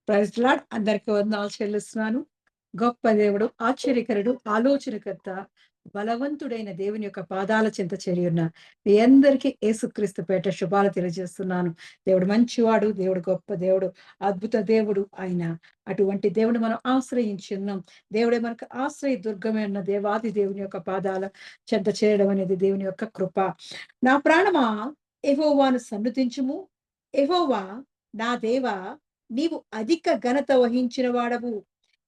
Praise lord. అందరికి వందనాలు చెల్లిస్తున్నాను. గొప్ప దేవుడు, ఆశ్చర్యకరుడు, ఆలోచనకర్త, బలవంతుడైన దేవుని యొక్క పాదాల చెంత చేరియున్న మీ అందరికీ యేసుక్రీస్తు పేట శుభాలు తెలియజేస్తున్నాను. దేవుడు మంచివాడు, దేవుడు గొప్ప దేవుడు, అద్భుత దేవుడు ఆయన. అటువంటి దేవుడు మనం ఆశ్రయించి ఉన్నాం. దేవుడే మనకు ఆశ్రయ దుర్గమే ఉన్న దేవాది దేవుని యొక్క పాదాల చెంత చేరడం అనేది దేవుని యొక్క కృప. నా ప్రాణమా యెహోవాను సన్నుతించుము. యెహోవా నా దేవా, నీవు అధిక ఘనత వహించిన వాడవు.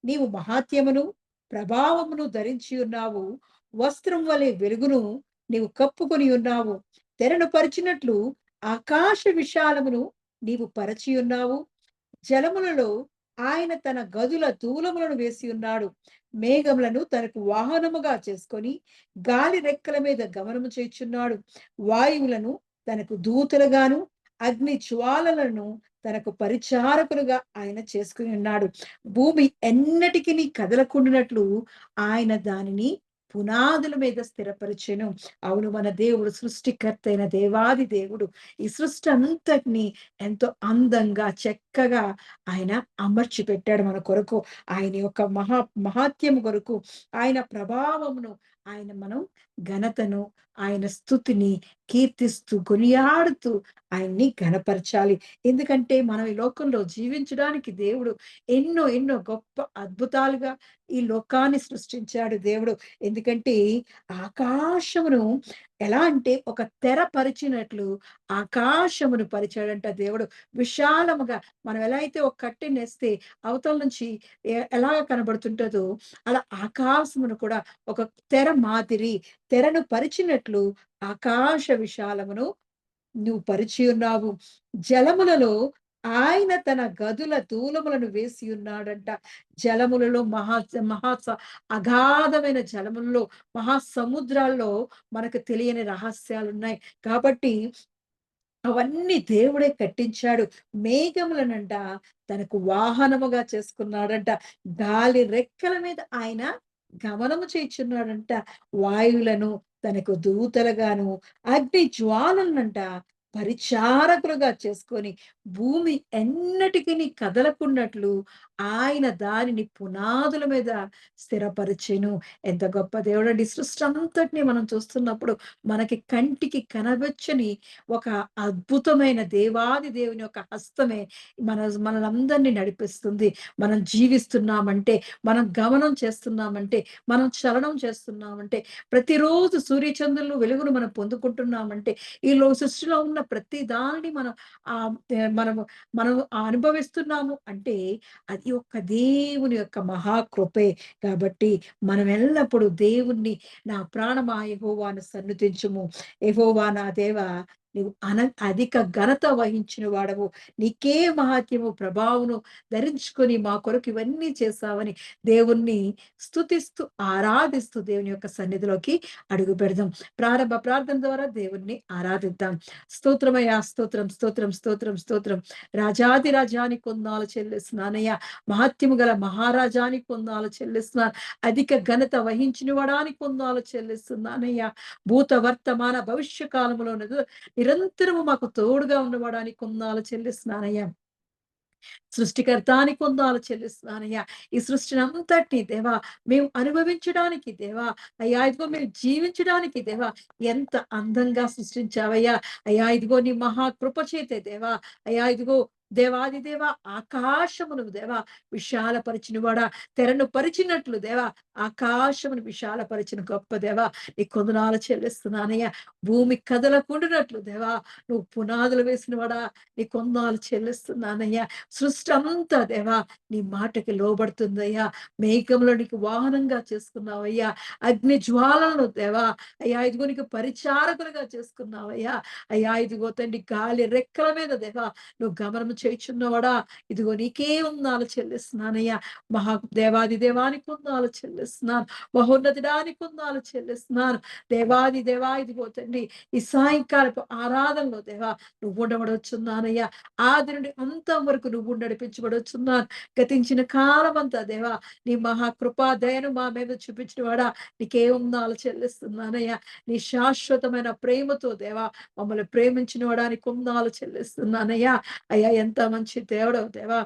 నీవు మహాత్యమును ప్రభావమును ధరించి ఉన్నావు. వస్త్రం వలె వెలుగును నీవు కప్పుకొని ఉన్నావు. తెరను పరిచినట్లు ఆకాశ విశాలమును నీవు పరిచి ఉన్నావు. జలములలో ఆయన తన గదుల దూలములను వేసి ఉన్నాడు. మేఘములను తనకు వాహనముగా చేసుకొని గాలి రెక్కల మీద గమనము చేయుచున్నాడు. వాయువులను తనకు దూతలుగాను, అగ్ని జ్వాలలను తనకు పరిచారకులుగా ఆయన చేసుకుని ఉన్నాడు. భూమి ఎన్నటికిని కదలకుండునట్లు ఆయన దానిని పునాదుల మీద స్థిరపరిచెను. అవును, మన దేవుడు సృష్టికర్త అయిన దేవాది దేవుడు ఈ సృష్టి అంతటిని ఎంతో అందంగా చక్కగా ఆయన అమర్చి పెట్టాడు మన కొరకు. ఆయన యొక్క మహాత్యము కొరకు, ఆయన ప్రభావమును, ఆయన మనం ఘనతను, ఆయన స్తుతిని కీర్తిస్తూ కొనియాడుతూ ఆయన్ని ఘనపరచాలి. ఎందుకంటే మనం ఈ లోకంలో జీవించడానికి దేవుడు ఎన్నో ఎన్నో గొప్ప అద్భుతాలుగా ఈ లోకాన్ని సృష్టించాడు దేవుడు. ఎందుకంటే ఆకాశమును ఎలా అంటే ఒక తెర పరిచినట్లు ఆకాశమును పరిచాడంట దేవుడు. విశాలముగా మనం ఎలా అయితే ఒక కట్టెనేస్తే అవతల నుంచి ఎలాగ కనబడుతుంటదో అలా ఆకాశమును కూడా ఒక తెర మాదిరి, తెరను పరిచినట్లు ఆకాశ విశాలమును నువ్వు పరిచి ఉన్నావు. జలములలో ఆయన తన గదుల దూలములను వేసి ఉన్నాడంట. జలములలో అగాధమైన జలములలో, మహాసముద్రాల్లో మనకు తెలియని రహస్యాలున్నాయి. కాబట్టి అవన్నీ దేవుడే కట్టించాడు. మేఘములనంట తనకు వాహనముగా చేసుకున్నాడంట. గాలి రెక్కల మీద ఆయన గమనము చేయుచున్నాడంట. వాయువులను తనకు దూతలుగాను, అగ్ని జ్వాలలనంట పరిచారకులుగా చేసుకొని, భూమి ఎన్నటికిని కదలకున్నట్లు ఆయన దానిని పునాదుల మీద స్థిరపరిచెను. ఎంత గొప్ప దేవుడండి! సృష్టి అంతటిని మనం చూస్తున్నప్పుడు మనకి కంటికి కనవచ్చని ఒక అద్భుతమైన దేవాది దేవుని యొక్క హస్తమే మనలందరినీ నడిపిస్తుంది. మనం జీవిస్తున్నామంటే, మనం గమనం చేస్తున్నామంటే, మనం చలనం చేస్తున్నామంటే, ప్రతిరోజు సూర్యచంద్రులు వెలుగును మనం పొందుకుంటున్నామంటే, సృష్టిలో ఉన్న ప్రతి దానిని మనం ఆహ్, మనము మనం అనుభవిస్తున్నాము అంటే, అది ఒక్క దేవుని యొక్క మహాకృపే. కాబట్టి మనం ఎల్లప్పుడూ దేవుణ్ణి, నా ప్రాణమా యెహోవాను సన్నుతించుము. యెహోవా నా దేవా, నీవు అధిక ఘనత వహించిన వాడవు. నీకే మహాత్యము, ప్రభావమును ధరించుకొని మా కొరకు ఇవన్నీ చేశావని దేవుణ్ణి స్తుతిస్తూ, ఆరాధిస్తూ దేవుని యొక్క సన్నిధిలోకి అడుగు పెడదాం. ప్రారంభ ప్రార్థన ద్వారా దేవుణ్ణి ఆరాధిద్దాం. స్తోత్రమయ్యా, స్తోత్రం, స్తోత్రం, స్తోత్రం, స్తోత్రం. రాజాది రాజానికి వందనాలు చెల్లిస్తున్నానయ్యా. మహాత్యము గల మహారాజానికి వందనాలు చెల్లిస్తున్నాను. అధిక ఘనత వహించిన వాడానికి వందనాలు చెల్లిస్తున్నానయ్యా. భూత వర్తమాన భవిష్య కాలములోనదు నిరంతరము మాకు తోడుగా ఉన్నవాడానికి వందనాలు చెల్లిస్తున్నానయ్యా. సృష్టికర్తానికి వందనాలు చెల్లిస్తున్నానయ్యా. ఈ సృష్టిని అంతటిని దేవా మేము అనుభవించడానికి దేవా, అయ్యా ఇదిగో మేము జీవించడానికి దేవా ఎంత అందంగా సృష్టించావయ్యా. అయ్యా ఇదిగో నీ మహాకృప చేతే దేవా, అయ్యా ఇదిగో దేవాది దేవా, ఆకాశమును దేవా విశాలపరిచిన వాడా, తెరను పరిచినట్లు దేవా ఆకాశమును విశాలపరిచిన గొప్ప దేవా నీ కొందనాలు చెల్లిస్తున్నానయ్యా. భూమి కదలకుండునట్లు దేవా నువ్వు పునాదులు వేసిన వాడా నీ కొందనాలు చెల్లిస్తున్నానయ్యా. సృష్టి అంతా దేవా నీ మాటకి లోబడుతుందయ్యా. మేఘంలో నీకు వాహనంగా చేసుకున్నావయ్యా. అగ్ని జ్వాలలను దేవా అయ్యా ఇదిగో నీకు పరిచారకులుగా చేసుకున్నావయ్యా. అయ్యా ఇదిగో తండ్రి గాలి రెక్కల మీద దేవా నువ్వు గమనం చేయుచున్నవాడా, ఇదిగో నీకే వందనాలు చెల్లిస్తున్నానయ్యా. దేవాది దేవానికి వందనాలు చెల్లిస్తున్నాను. మహోన్నతుడానికి వందనాలు చెల్లిస్తున్నాను. దేవాది దేవా ఇదిగో తండ్రి ఈ సాయంకాలపు ఆరాధనలో దేవా నువ్వు ఉండబడొచ్చున్నానయ్యా. ఆది నుండి అంతం వరకు నువ్వు నడిపించబడొచ్చున్నాను. గతించిన కాలమంతా దేవా నీ మహాకృపా దయను మా మీద చూపించిన వాడా నీకే వందనాలు చెల్లిస్తున్నానయ్యా. నీ శాశ్వతమైన ప్రేమతో దేవా మమ్మల్ని ప్రేమించిన వాడానికి వందనాలు చెల్లిస్తున్నానయ్యా. అయ్యా ఎంత మంచి దేవుడవు దేవా.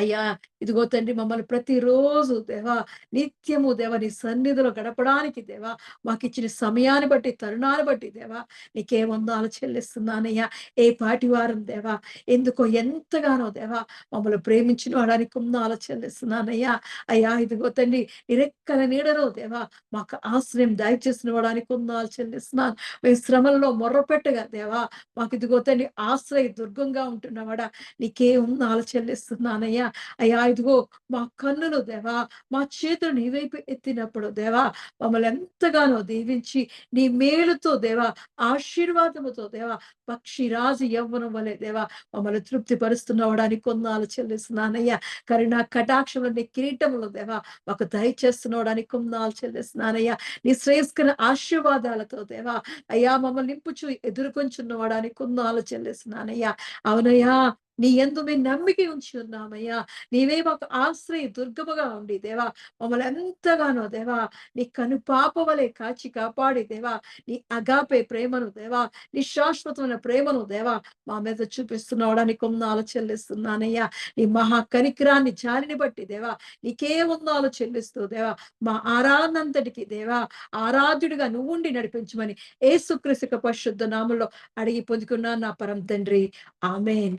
అయ్యా ఇదిగో తండ్రి మమ్మల్ని ప్రతిరోజు దేవా నిత్యము దేవా నీ సన్నిధిలో గడపడానికి దేవా మాకిచ్చిన సమయాన్ని బట్టి తరుణాన్ని బట్టి దేవా నీకే వందనాలు చెల్లిస్తున్నానయ్యా. ఏ పాటి వారం దేవా ఎందుకో ఎంతగానో దేవా మమ్మల్ని ప్రేమించిన వాడానికి వందనాలు చెల్లిస్తున్నానయ్యా. అయ్యా ఇదిగో తండ్రి నీ రెక్కల నీడలో దేవా మాకు ఆశ్రయం దయచేసిన వాడానికి వందనాలు చెల్లిస్తున్నాను. మేము శ్రమలలో మొర్రపెట్టగా దేవా మాకు ఇదిగో తండ్రి ఆశ్రయ దుర్గంగా ఉంటున్నవాడా నీకే వందనాలు చెల్లిస్తున్నానయ్యా. అయ్యా ఇదిగో మా కన్నులు దేవా మా చేతులు నీ వైపు ఎత్తినప్పుడు దేవా మమ్మల్ని ఎంతగానో దీవించి నీ మేలుతో దేవా ఆశీర్వాదముతో దేవా పక్షిరాజు యవ్వనం వలె దేవా మమ్మల్ని తృప్తి పరుస్తున్నవడానికి కొందాలు చెల్లిస్తున్నానయ్యా. కరుణా కటాక్షములు నీ కిరీటములు దేవా మాకు దయచేస్తున్నవడానికి కొందాలు చెల్లిస్తున్నానయ్యా. నీ శ్రేయస్కర ఆశీర్వాదాలతో దేవా అయ్యా మమ్మల్ని నింపుచు ఎదుర్కొంచున్నవడానికి కొందాలు చెల్లిస్తున్నానయ్యా. అవునయ్యా నీ యందు మేము నమ్మిక ఉంచి ఉన్నామయ్యా. నీవే మాకు ఆశ్రయ దుర్గముగా ఉండి దేవా మమ్మల్ని ఎంతగానో దేవా నీ కనుపాప వలె కాచి కాపాడి దేవా నీ అగాపే ప్రేమను దేవా నీ శాశ్వతమైన ప్రేమను దేవా మా మీద చూపిస్తున్నావడానికి వందనాలు చెల్లిస్తున్నానయ్యా. నీ మహా కనికరాన్ని జాలిని బట్టి దేవా నీకే వందనాలు చెల్లిస్తూ దేవా మా ఆరాధనంతటికి దేవా ఆరాధ్యుడిగా నువ్వుండి నడిపించమని యేసుక్రీస్తు పరిశుద్ధ నామములో అడిగి పొందుకున్నాను నా పరం తండ్రి. ఆమేన్.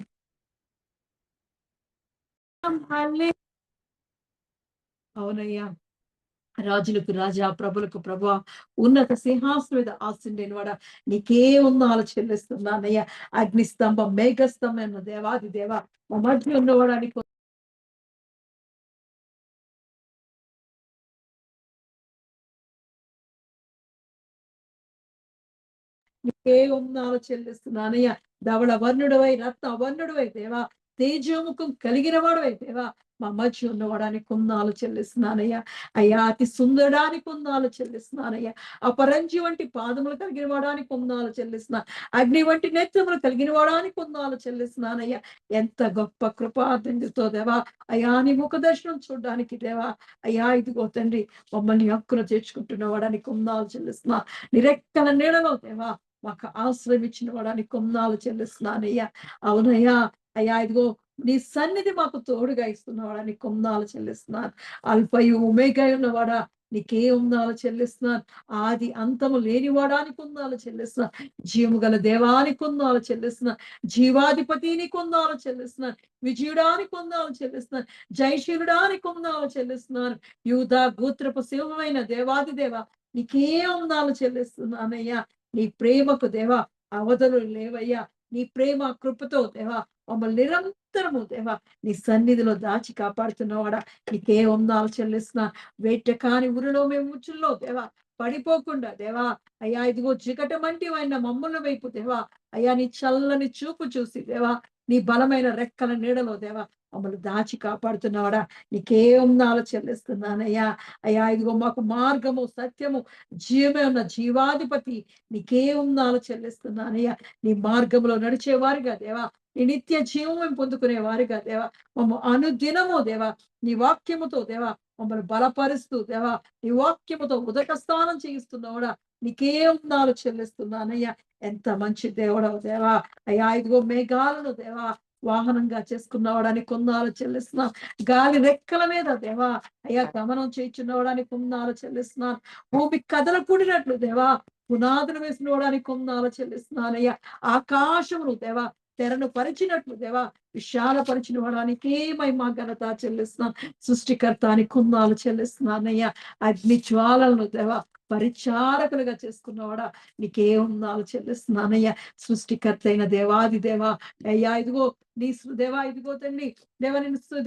అవునయ్యా. రాజులకు రాజా, ప్రభులకు ప్రభువా, ఉన్నత సింహాసనం మీద ఆసీనుడైన వాడా, నీకే వందనాలు చెల్లిస్తున్నానయ్యా. అగ్నిస్తంభం, మేఘస్తంభం దేవాది దేవా, మా మధ్య ఉన్నవాడా నీకే వందనాలు చెల్లిస్తున్నానయ్యా. ధవళ వర్ణుడవై, రత్న వర్ణుడవై దేవా, తేజోముఖం కలిగిన వాడవై దేవా, మా మధ్య ఉన్నవాడానికి వందనాలు చెల్లిస్తున్నానయ్యా. అయ్యా అతి సుందరానికి వందనాలు చెల్లిస్తున్నానయ్యా. అపరంజి వంటి పాదములు కలిగిన వాడానికి వందనాలు చెల్లిస్తున్నా. అగ్ని వంటి నేత్రములు కలిగిన వాడానికి వందనాలు చెల్లిస్తున్నానయ్యా. ఎంత గొప్ప కృపార్థంతో దేవా అయ్యా నీ ముఖ దర్శనం చూడడానికి దేవా అయ్యా ఇదిగో తండ్రి మమ్మల్ని హక్కును చేర్చుకుంటున్న వాడానికి వందనాలు చెల్లిస్తున్నా. నిరెక్కల నీడలో దేవా మాకు ఆశ్రయం ఇచ్చిన వాడానికి వందనాలు చెల్లిస్తున్నానయ్యా. అవునయ్యా అయ్యా ఇదిగో నీ సన్నిధి మాకు తోడుగా ఇస్తున్నవాడా నీకు వందనాలు చెల్లిస్తున్నాను. అల్ఫయు ఒమేగాయు ఉన్నవాడా నీకే వందనాలు చెల్లిస్తున్నాను. ఆది అంతము లేనివాడానికి వందనాలు చెల్లిస్తున్నాను. జీవము గల దేవానికి వందనాలు చెల్లిస్తున్నాను. జీవాధిపతి నీకు వందనాలు చెల్లిస్తున్నాను. విజయుడానికి వందనాలు చెల్లిస్తున్నాను. జయశీలుడానికి వందనాలు చెల్లిస్తున్నాను. యూదా గోత్రపు సింహమైన దేవాది దేవ నీకే వందనాలు చెల్లిస్తున్నానయ్యా. నీ ప్రేమకు దేవా అవధులు లేవయ్యా. నీ ప్రేమ కృపతో దేవా మమ్మల్ని నిరంతరము దేవా నీ సన్నిధిలో దాచి కాపాడుతున్నవాడా నీకే వందనాలు చెల్లిస్తున్నా. వేట కాని ఉరిలో మేము ముచ్చుల్లో దేవా పడిపోకుండా దేవా అయ్యా ఇదిగో చికటమంటి అయిన మమ్మల్ని వైపు దేవా అయ్యా నీ చల్లని చూపు చూసి దేవా నీ బలమైన రెక్కల నీడలో దేవా మమ్మల్ని దాచి కాపాడుతున్నవాడా నీకే వందనాలు చెల్లిస్తున్నానయ్యా. అయ్యా ఇదిగో మాకు మార్గము సత్యము జీవమే ఉన్న జీవాధిపతి నీకే వందనాలు చెల్లిస్తున్నానయ్యా. నీ మార్గంలో నడిచేవారుగా దేవా నీ నిత్య జీవం మేము పొందుకునే వారిగా దేవా అనుదినము దేవా నీ వాక్యముతో దేవా మమ్మల్ని బలపరుస్తూ దేవా నీ వాక్యముతో ఉదక స్నానం చేయిస్తున్నావుడా నీకే వందనాలు చెల్లిస్తున్నానయ్యా. ఎంత మంచి దేవుడవు దేవా అయ్యా ఇదిగో మేఘాలను దేవా వాహనంగా చేసుకున్నవాడానికి వందనాలు చెల్లిస్తున్నాం. గాలి రెక్కల మీద దేవా అయ్యా గమనం చేయించున్నవాడానికి వందనాలు చెల్లిస్తున్నాను. భూమి కథల కూడినట్లు దేవా పునాదులు వేసినవాడానికి వందనాలు చెల్లిస్తున్నానయ్యా. ఆకాశమును దేవా తెరను పరిచినట్లు దేవా విశాలపరిచిన వాడానికి మహిమ ఘనత చెల్లిస్తున్నాను. సృష్టికర్తానికి కుందాలు చెల్లిస్తున్నానయ్యా. అగ్ని జ్వాలలను దేవా పరిచారకులుగా చేసుకున్నవాడా నీకే ఉందాలు చెల్లిస్తున్నానయ్యా. సృష్టికర్త అయిన దేవాది దేవా అయ్యా ఇదిగో నీ దేవా ఇదిగో తండ్రి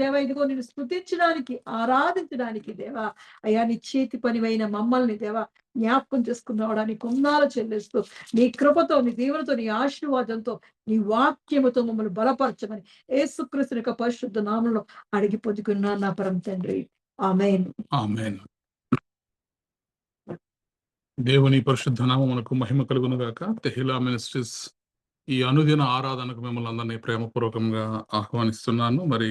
దేవా ఇదిగో నిన్ను స్తుతించడానికి ఆరాధించడానికి దేవా అయ్యా నీ చేతి పనివైన మమ్మల్ని దేవా జ్ఞాపకం చేసుకున్నవాడానికి కొందాలు చెల్లిస్తూ నీ కృపతో నీ దీవులతో నీ ఆశీర్వాదంతో నీ వాక్యముతో మమ్మల్ని బలపరచమని యేసుక్రీస్తు యొక్క పరిశుద్ధ నామంలో అడిగి పొందుకున్నాను నా పరం తండ్రి. ఆమేన్. ఆమేన్. దేవుని పరిశుద్ధ నామమునకు మహిమ కలుగును గాక. తెహిలా మినిస్ట్రీస్ ఈ అనుదిన ఆరాధనకు మిమ్మల్ని అందరినీ ప్రేమపూర్వకంగా ఆహ్వానిస్తున్నాను. మరి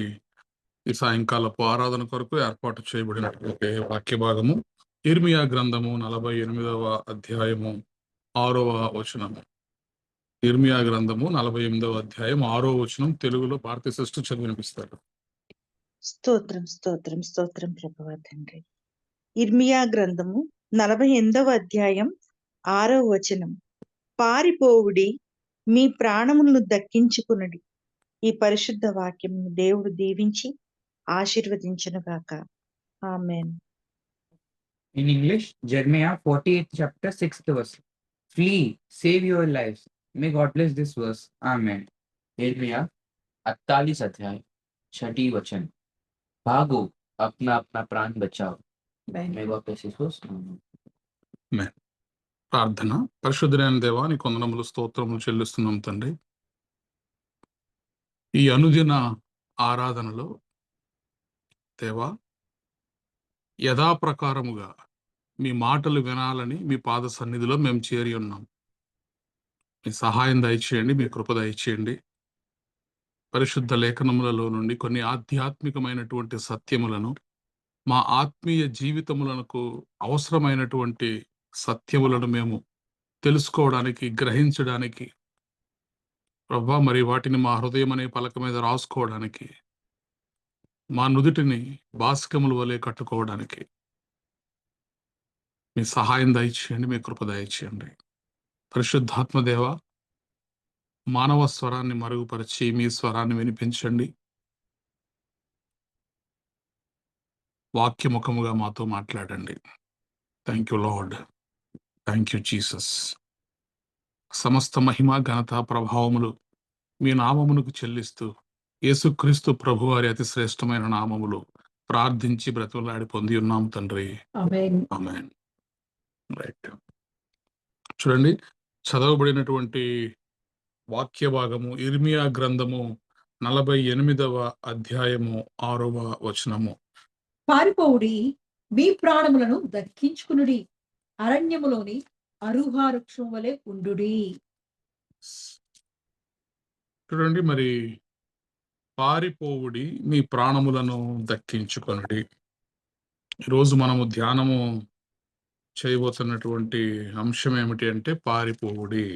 ఈ సాయంకాలపు ఆరాధన కొరకు ఏర్పాటు చేయబడినటువంటి వాక్య భాగము ఇర్మియా గ్రంథము 48వ అధ్యాయము 6వ వచనము. ఇర్మియా గ్రంథము 48వ అధ్యాయం 6వ వచనం తెలుగులో భారతీయ సిస్టర్ చదివి వినిపిస్తారు. స్తోత్రం స్తోత్రం స్తోత్రం ప్రభువా తండ్రి. ఇర్మియా గ్రంథము 48వ అధ్యాయం 6వ వచనం. పారిపోవుడి, మీ ప్రాణములను దక్కించుకునుడి. ఈ పరిశుద్ధ వాక్యమును దేవుడు దీవించి ఆశీర్వదించునుగాక. ఆమేన్. In English, Jeremiah 48th chapter 6th verse. Flee, save your lives. May God bless this verse. Amen. यिर्मयाह 48 अध्याय 6 वचन, भागो, अपना अपना प्राण बचाओ. May God bless this verse. Amen. ప్రార్థన. పరిశుద్ధుడైన దేవా, నీ కొందనములు స్తోత్రములు చెల్లిస్తున్నాం తండ్రి. ఈ అనుదిన ఆరాధనలో దేవా, యథాప్రకారముగా మీ మాటలు వినాలని మీ పాద సన్నిధిలో మేము చేరి ఉన్నాం. మీ సహాయం దయచేయండి, మీ కృప దయచేయండి. పరిశుద్ధ లేఖనములలో నుండి కొన్ని ఆధ్యాత్మికమైనటువంటి సత్యములను, మా ఆత్మీయ జీవితములకు అవసరమైనటువంటి సత్యములను మేము తెలుసుకోవడానికి, గ్రహించడానికి ప్రభా, మరి వాటిని మా హృదయం అనే పలక మీద రాసుకోవడానికి, మా నుదుటిని బాస్కముల వలె కట్టుకోవడానికి మీ సహాయం దయచేయండి, మీ కృప దయచేయండి. పరిశుద్ధాత్మదేవ, మానవ స్వరాన్ని మరుగుపరిచి మీ స్వరాన్ని వినిపించండి. వాక్యముఖముగా మాతో మాట్లాడండి. Thank you Lord, thank you Jesus. సమస్త మహిమ, ఘనత, ప్రభావములు మీ నామమునకు చెల్లిస్తూ యేసుక్రీస్తు ప్రభువారి అతి శ్రేష్టమైన నామములు ప్రార్థించి బ్రతిమలాడి పొంది ఉన్నాం తండ్రి. ఆమేన్. ఆమేన్. రైట్. చూడండి, చదవబడినటువంటి వాక్య భాగము ఇర్మియా గ్రంథము 48వ అధ్యాయము 6వ వచనము. పారిపోవుడి, మీ ప్రాణములను దక్కించుకునుడి, అరణ్యములోని అరుహా వృక్షం వలె ఉండుడి. చూడండి, మరి పారిపోవుడి, మీ ప్రాణములను దక్కించుకొనుడి. ఈరోజు మనము ధ్యానము చేయబోతున్నటువంటి అంశం ఏమిటి అంటే పారిపోవుడి.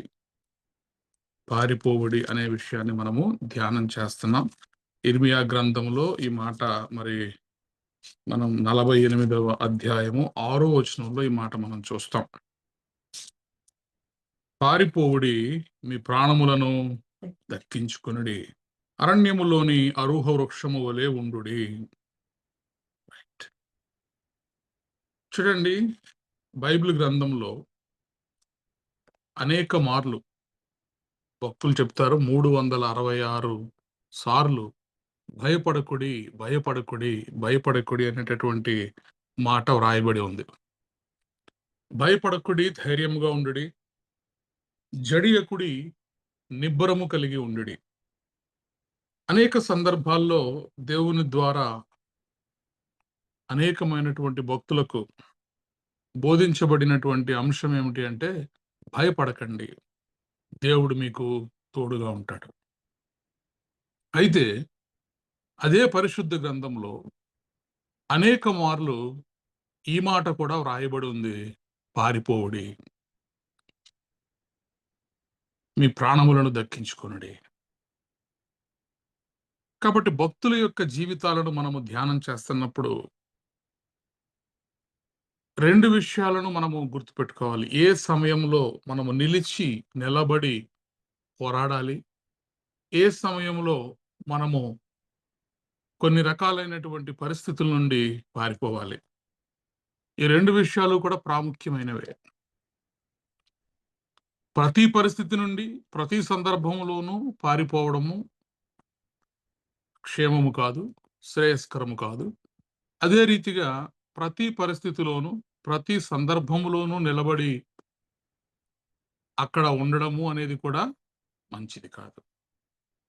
పారిపోవుడి అనే విషయాన్ని మనము ధ్యానం చేస్తున్నాం. ఇర్మియా గ్రంథంలో ఈ మాట మరి మనం 48వ అధ్యాయము 6వ వచనంలో ఈ మాట మనం చూస్తాం. పారిపోవుడి, మీ ప్రాణములను దక్కించుకొనుడి, అరణ్యములోని అరుహ వృక్షము వలె ఉండుడి. చూడండి, బైబిల్ గ్రంథంలో అనేక మార్లు భక్తులు చెప్తారు, 366 సార్లు భయపడకుడి, భయపడకుడి, భయపడకుడి అనేటటువంటి మాట వ్రాయబడి ఉంది. భయపడకుడి, ధైర్యముగా ఉండుడి, జడియకుడి, నిబ్బరము కలిగి ఉండుడి. అనేక సందర్భాల్లో దేవుని ద్వారా అనేకమైనటువంటి భక్తులకు బోధించబడినటువంటి అంశం ఏమిటి అంటే భయపడకండి, దేవుడు మీకు తోడుగా ఉంటాడు. అయితే అదే పరిశుద్ధ గ్రంథంలో అనేక మార్లు ఈ మాట కూడా వ్రాయబడి ఉంది, పారిపోవుడి, మీ ప్రాణములను దక్కించుకొనుడి. కాబట్టి భక్తుల యొక్క జీవితాలను మనము ధ్యానం చేస్తున్నప్పుడు 2 విషయాలను మనము గుర్తుపెట్టుకోవాలి. ఏ సమయంలో మనము నిలిచి నిలబడి పోరాడాలి, ఏ సమయంలో మనము కొన్ని రకాలైనటువంటి పరిస్థితుల నుండి పారిపోవాలి. ఈ 2 విషయాలు కూడా ప్రాముఖ్యమైనవే. ప్రతి పరిస్థితి నుండి, ప్రతి సందర్భంలోనూ పారిపోవడము క్షేమము కాదు, శ్రేయస్కరము కాదు. అదే రీతిగా ప్రతి పరిస్థితిలోనూ, ప్రతి సందర్భంలోనూ నిలబడి అక్కడ ఉండడము అనేది కూడా మంచిది కాదు.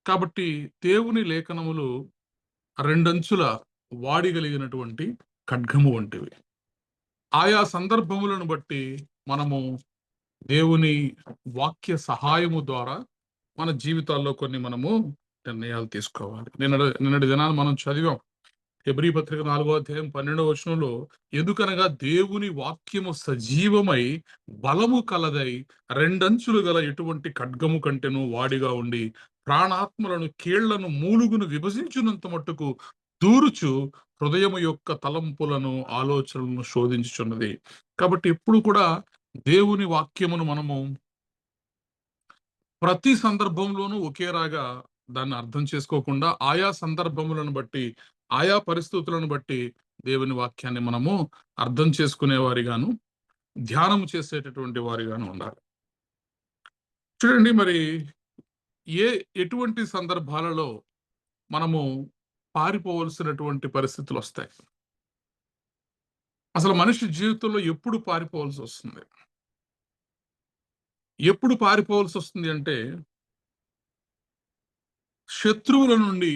కాబట్టి దేవుని లేఖనములు 2 అంచుల వాడిగలిగినటువంటి ఖడ్గము వంటివి. ఆయా సందర్భములను బట్టి మనము దేవుని వాక్య సహాయము ద్వారా మన జీవితాల్లో కొన్ని మనము నిర్ణయాలు తీసుకోవాలి. నిన్నటి దినాన్ని మనం చదివాం. హెబ్రీ పత్రిక 4వ అధ్యాయం 12వ వచనంలో, ఎందుకనగా దేవుని వాక్యము సజీవమై బలము కలదై 2 అంచులు గల ఎటువంటి ఖడ్గము కంటెను వాడిగా ఉండి ప్రాణాత్మలను, కీళ్లను, మూలుగును విభజించినంత మట్టుకు దూరుచు హృదయము యొక్క తలంపులను ఆలోచనలను శోధించుచున్నది. కాబట్టి ఎప్పుడు కూడా దేవుని వాక్యమును మనము ప్రతి సందర్భంలోనూ ఒకేలాగా దాన్ని అర్థం చేసుకోకుండా ఆయా సందర్భములను బట్టి, ఆయా పరిస్థితులను బట్టి దేవుని వాక్యాన్ని మనము అర్థం చేసుకునే వారిగాను, ధ్యానం చేసేటటువంటి వారిగాను ఉండాలి. చూడండి మరి ఎటువంటి సందర్భాలలో మనము పారిపోవలసినటువంటి పరిస్థితులు వస్తాయి? అసలు మనిషి జీవితంలో ఎప్పుడు పారిపోవలసి వస్తుంది? ఎప్పుడు పారిపోవలసి వస్తుంది అంటే, శత్రువుల నుండి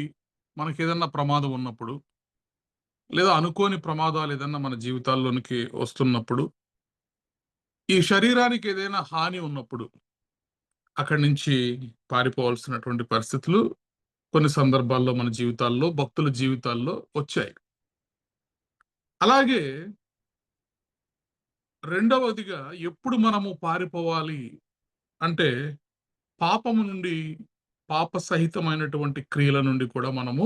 మనకేదన్నా ప్రమాదం ఉన్నప్పుడు, లేదా అనుకోని ప్రమాదాలు ఏదన్నా మన జీవితాల్లోనికి వస్తున్నప్పుడు, ఈ శరీరానికి ఏదైనా హాని ఉన్నప్పుడు, అక్కడి నుంచి పారిపోవలసినటువంటి పరిస్థితులు కొన్ని సందర్భాల్లో మన జీవితాల్లో, భక్తుల జీవితాల్లో వచ్చాయి. అలాగే రెండవదిగా ఎప్పుడు మనము పారిపోవాలి అంటే, పాపము నుండి, పాప సహితమైనటువంటి క్రియల నుండి కూడా మనము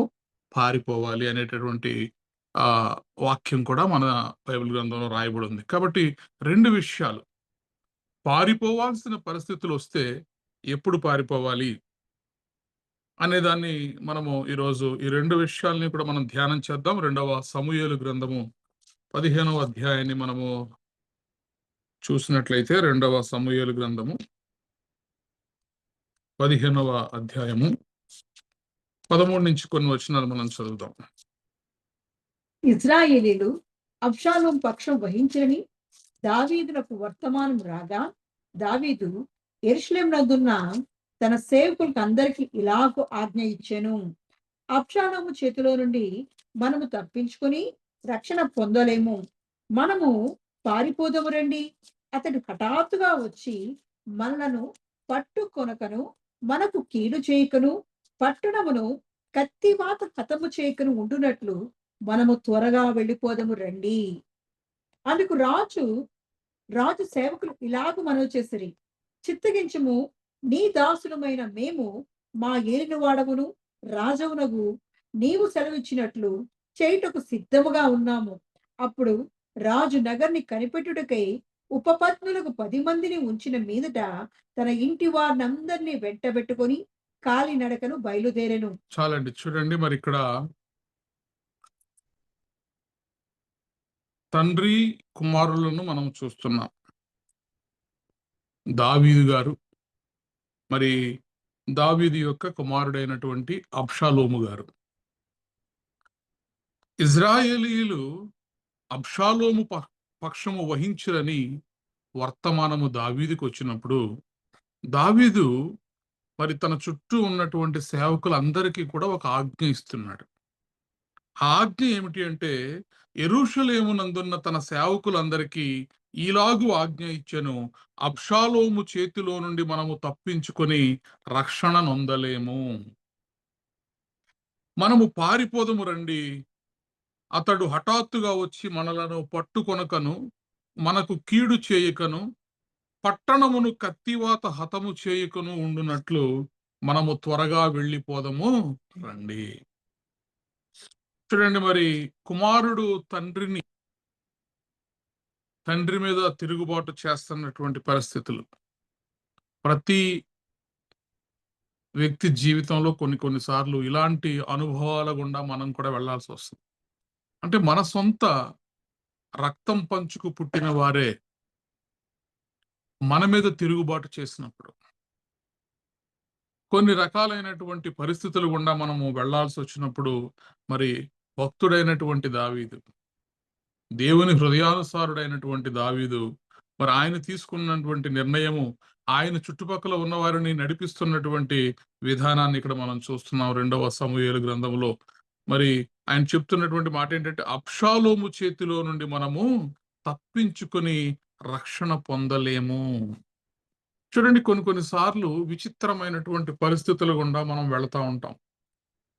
పారిపోవాలి అనేటటువంటి వాక్యం కూడా మన బైబిల్ గ్రంథంలో రాయబడి ఉంది. కాబట్టి 2 విషయాలు, పారిపోవాల్సిన పరిస్థితులు వస్తే ఎప్పుడు పారిపోవాలి అనేదాన్ని మనము ఈరోజు ఈ 2 విషయాల్ని కూడా మనం ధ్యానం చేద్దాం. 2వ సమూయేలు గ్రంథము 15వ అధ్యాయాన్ని మనము చూసినట్లయితే, 2వ సమూయేలు గ్రంథము 15వ అధ్యాయము 13 నుంచి కొన్ని వచనాలు మనం చదువుదాం. ఇజ్రాయేలీలు అబ్షాలోం పక్షం వహించరని దావీదునకు వర్తమానం రాగా, దావీదు యెరూషలేం నందున్న తన సేవకులకు అందరికి ఇలాగూ ఆజ్ఞ ఇచ్చెను. అబ్షాలోము చేతిలో నుండి మనము తప్పించుకొని రక్షణ పొందలేము. మనము పారిపోదము రండి. అతడు హఠాత్తుగా వచ్చి మనలను పట్టుకొనకను, మనకు కీడు చేయకను, పట్టణమును కత్తివాత హతము చేయకను ఉండునట్లు మనము త్వరగా వెళ్ళిపోదము రండి. అందుకు రాజు సేవకులు ఇలాగూ మనవి చేసిరి, చిత్తగించుము, నీ దాసులమైన మేము మా ఏలిన వాడవును రాజవునగు నీవు సెలవిచ్చినట్లు చేయుటకు సిద్ధముగా ఉన్నాము. అప్పుడు రాజు నగర్ని కనిపెట్టుటకై ఉపపత్నులకు 10 మందిని ఉంచిన మీదట తన ఇంటి వారినందరినీ వెంటబెట్టుకొని కాలినడకను బయలుదేరెను. చాలండి. చూడండి, మరి ఇక్కడ తండ్రి కుమారులను మనం చూస్తున్నాం. దావీదు గారు, మరి దావీదు యొక్క కుమారుడైనటువంటి అబ్షాలోము గారు. ఇజ్రాయేలీయులు అబ్షాలోము పక్షము వహించురని వర్తమానము దావీదుకు వచ్చినప్పుడు, దావీదు మరి తన చుట్టూ ఉన్నటువంటి సేవకులందరికీ కూడా ఒక ఆజ్ఞ ఇస్తున్నాడు. ఆ ఆజ్ఞ ఏమిటి అంటే, యెరూషలేమునందున్న తన సేవకులందరికీ ఈలాగు ఆజ్ఞ ఇచ్చెను, అబ్షాలోము చేతిలో నుండి మనము తప్పించుకొని రక్షణ నొందలేము. మనము పారిపోదము రండి. అతడు హఠాత్తుగా వచ్చి మనలను పట్టుకొనకను, మనకు కీడు చేయకను, పట్టణమును కత్తివాత హతము చేయకను ఉండునట్లు మనము త్వరగా వెళ్ళిపోదము రండి. చూడండి, మరి కుమారుడు తండ్రి మీద తిరుగుబాటు చేస్తున్నటువంటి పరిస్థితులు ప్రతి వ్యక్తి జీవితంలో కొన్నిసార్లు ఇలాంటి అనుభవాల గుండా మనం కూడా వెళ్లాల్సి వస్తుంది. అంటే మన సొంత రక్తం పంచుకు పుట్టిన వారే మన మీద తిరుగుబాటు చేసినప్పుడు, కొన్ని రకాలైనటువంటి పరిస్థితులు గుండా మనము వెళ్లాల్సి వచ్చినప్పుడు, మరి భక్తుడైనటువంటి దావీదు, దేవుని హృదయానుసారుడైనటువంటి దావీదు, మరి ఆయన తీసుకున్నటువంటి నిర్ణయము, ఆయన చుట్టుపక్కల ఉన్న వారిని నడిపిస్తున్నటువంటి విధానాన్ని ఇక్కడ మనం చూస్తున్నాం 2వ సమూయేలు గ్రంథంలో. మరి ఆయన చెప్తున్నటువంటి మాట ఏంటంటే, అబ్షాలోము చేతిలో నుండి మనము తప్పించుకొని రక్షణ పొందలేము. చూడండి, కొన్నిసార్లు విచిత్రమైనటువంటి పరిస్థితుల గుండా మనం వెళతా ఉంటాం.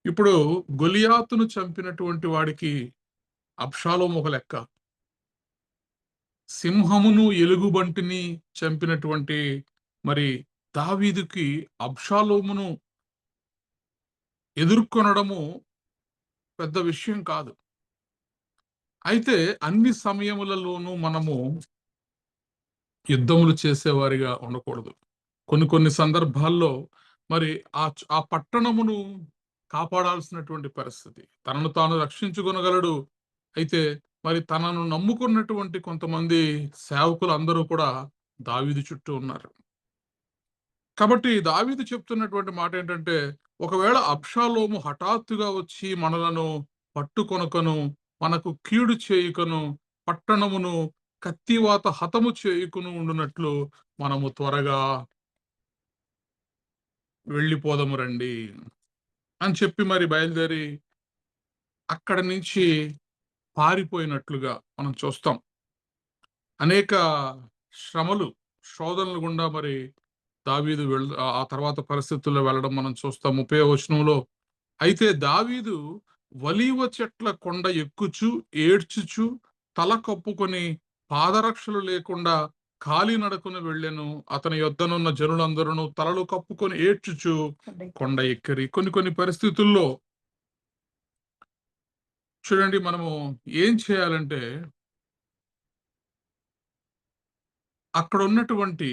ఇప్పుడు గొలియాతును చంపినటువంటి వాడికి అబ్షాలోము ఒక లెక్క, సింహమును ఎలుగుబంటిని చంపినటువంటి మరి దావీదుకి అబ్షాలోమును ఎదుర్కొనడము పెద్ద విషయం కాదు. అయితే అన్ని సమయములలోనూ మనము యుద్ధములు చేసేవారిగా ఉండకూడదు. కొన్ని సందర్భాల్లో మరి ఆ పట్టణమును కాపాడాల్సినటువంటి పరిస్థితి. తనను తాను రక్షించుకొనగలడు. అయితే మరి తనను నమ్ముకున్నటువంటి కొంతమంది సేవకులందరూ కూడా దావీదు చుట్టూ ఉన్నారు. కాబట్టి దావీదు చెప్తున్నటువంటి మాటేంటంటే, ఒకవేళ అబ్షాలోము హఠాత్తుగా వచ్చి మనలను పట్టుకొనకను, మనకు కీడు చేయుకను, పట్టణమును కత్తివాత హతము చేయుకును ఉండునట్లు మనము త్వరగా వెళ్ళిపోదాము రండి అని చెప్పి మరి బయలుదేరి అక్కడి నుంచి పారిపోయినట్లుగా మనం చూస్తాం. అనేక శ్రమలు, శోధనలు గుండా మరి దావీదు ఆ తర్వాత పరిస్థితుల్లో వెళ్ళడం మనం చూస్తాం. 30వ వచనంలో, అయితే దావీదు ఒలీవ చెట్ల కొండ ఎక్కుచు ఏడ్చుచు తల కప్పుకొని పాదరక్షలు లేకుండా కాలినడకన వెళ్ళెను. అతని యొద్దనున్న జనులందరూ తలలు కప్పుకొని ఏడ్చుచు కొండ ఎక్కరి. కొన్ని పరిస్థితుల్లో చూడండి, మనము ఏం చేయాలంటే అక్కడ ఉన్నటువంటి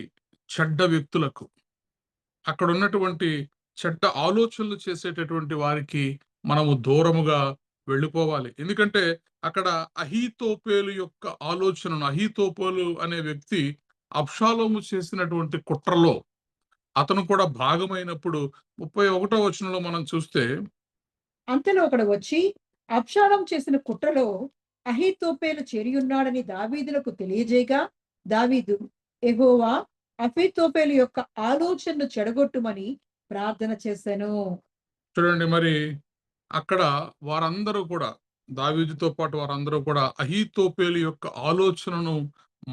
చెడ్డ వ్యక్తులకు, అక్కడ ఉన్నటువంటి చెడ్డ ఆలోచనలు చేసేటటువంటి వారికి మనము దూరముగా వెళ్ళిపోవాలి. ఎందుకంటే అక్కడ అహీతోపేలు యొక్క ఆలోచనను, అహీతోపేలు అనే వ్యక్తి అబ్షాలోము చేసినటువంటి కుట్రలో అతను కూడా భాగమైనప్పుడు 31వ వచనంలో మనం చూస్తే, అంతలో ఒకడు వచ్చి అబ్షాలోము చేసిన కుట్రలో అహీతోపేలు చేరియున్నాడని దావీదులకు తెలియజేయగా, దావీదు యెహోవా అహీతోపేలు యొక్క ఆలోచనను చెడగొట్టుమని ప్రార్థన చేశాను. చూడండి మరి అక్కడ వారందరూ కూడా, దావీదుతో పాటు వారందరూ కూడా అహీతోపేలు యొక్క ఆలోచనను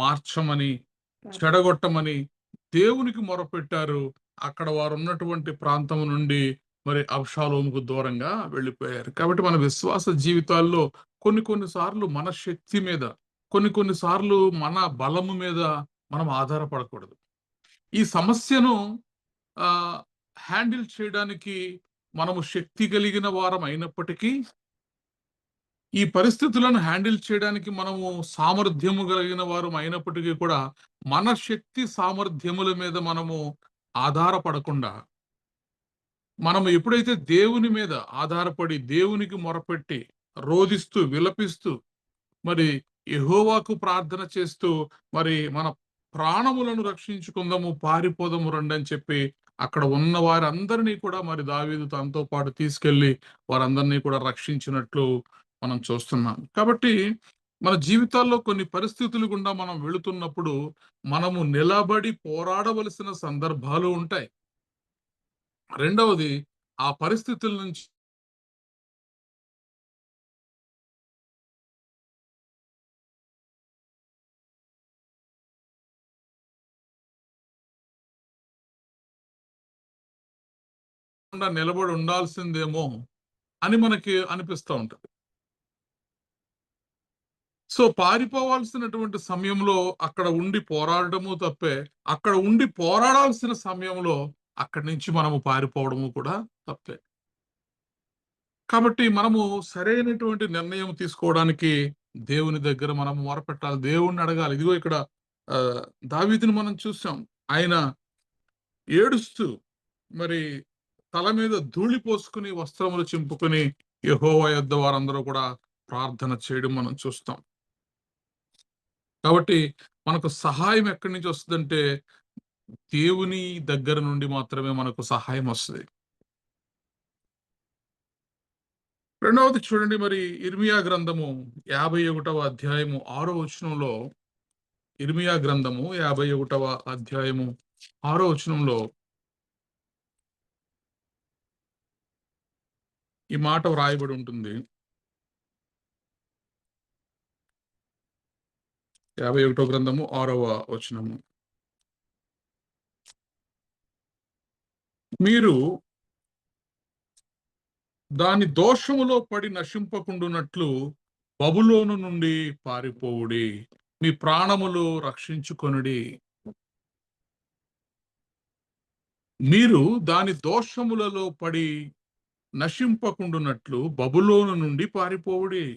మార్చమని, చెడగొట్టమని దేవునికి మొరపెట్టారు. అక్కడ వారు ఉన్నటువంటి ప్రాంతం నుండి మరి అబ్షాలోముకు దూరంగా వెళ్ళిపోయారు. కాబట్టి మన విశ్వాస జీవితాల్లో కొన్ని సార్లు మన శక్తి మీద, కొన్ని సార్లు మన బలము మీద మనం ఆధారపడకూడదు. ఈ సమస్యను ఆ హ్యాండిల్ చేయడానికి మనము శక్తి కలిగిన వారం అయినప్పటికీ, ఈ పరిస్థితులను హ్యాండిల్ చేయడానికి మనము సామర్థ్యము కలిగిన వారం అయినప్పటికీ కూడా, మన శక్తి సామర్థ్యముల మీద మనము ఆధారపడకుండా, మనము ఎప్పుడైతే దేవుని మీద ఆధారపడి దేవునికి మొరపెట్టి రోదిస్తూ విలపిస్తూ మరి యెహోవాకు ప్రార్థన చేస్తూ మరి మన ప్రాణములను రక్షించుకుందాము, పారిపోదాము రండి అని చెప్పి అక్కడ ఉన్న వారందరినీ కూడా మరి దావీదు తనతో పాటు తీసుకెళ్లి వారందరినీ కూడా రక్షించినట్లు మనం చూస్తున్నాం. కాబట్టి మన జీవితాల్లో కొన్ని పరిస్థితులు గుండా మనం వెళుతున్నప్పుడు మనము నిలబడి పోరాడవలసిన సందర్భాలు ఉంటాయి. రెండవది, ఆ పరిస్థితుల నుంచి నిలబడి ఉండాల్సిందేమో అని మనకి అనిపిస్తూ ఉంటది. సో పారిపోవాల్సినటువంటి సమయంలో అక్కడ ఉండి పోరాడటము తప్పే, అక్కడ ఉండి పోరాడాల్సిన సమయంలో అక్కడి నుంచి మనము పారిపోవడము కూడా తప్పే. కాబట్టి మనము సరైనటువంటి నిర్ణయం తీసుకోవడానికి దేవుని దగ్గర మనం మొరపెట్టాలి, దేవుణ్ణి అడగాలి. ఇదిగో ఇక్కడ దావీదుని మనం చూసాం. ఆయన ఏడుస్తూ మరి తల మీద ధూళి పోసుకుని వస్త్రములు చింపుకుని యెహోవా యొద్ద వారందరూ కూడా ప్రార్థన చేయడం మనం చూస్తాం. కాబట్టి మనకు సహాయం ఎక్కడి నుంచి వస్తుందంటే దేవుని దగ్గర నుండి మాత్రమే మనకు సహాయం వస్తుంది. రెండవది చూడండి, మరి ఇర్మియా గ్రంథము 51వ అధ్యాయము 6వ వచనంలో, ఇర్మియా గ్రంథము 51వ అధ్యాయము 6వ వచనంలో ఈ మాట వ్రాయబడి ఉంటుంది. 51వ గ్రంథము 6వ వచనము, మీరు దాని దోషములో పడి నశింపకుండునట్లు బబులోను నుండి పారిపోవుడి, మీ ప్రాణములు రక్షించుకొనుడి. మీరు దాని దోషములలో పడి నశింపకుండునట్లు బబులోను నుండి పారిపోవుడి.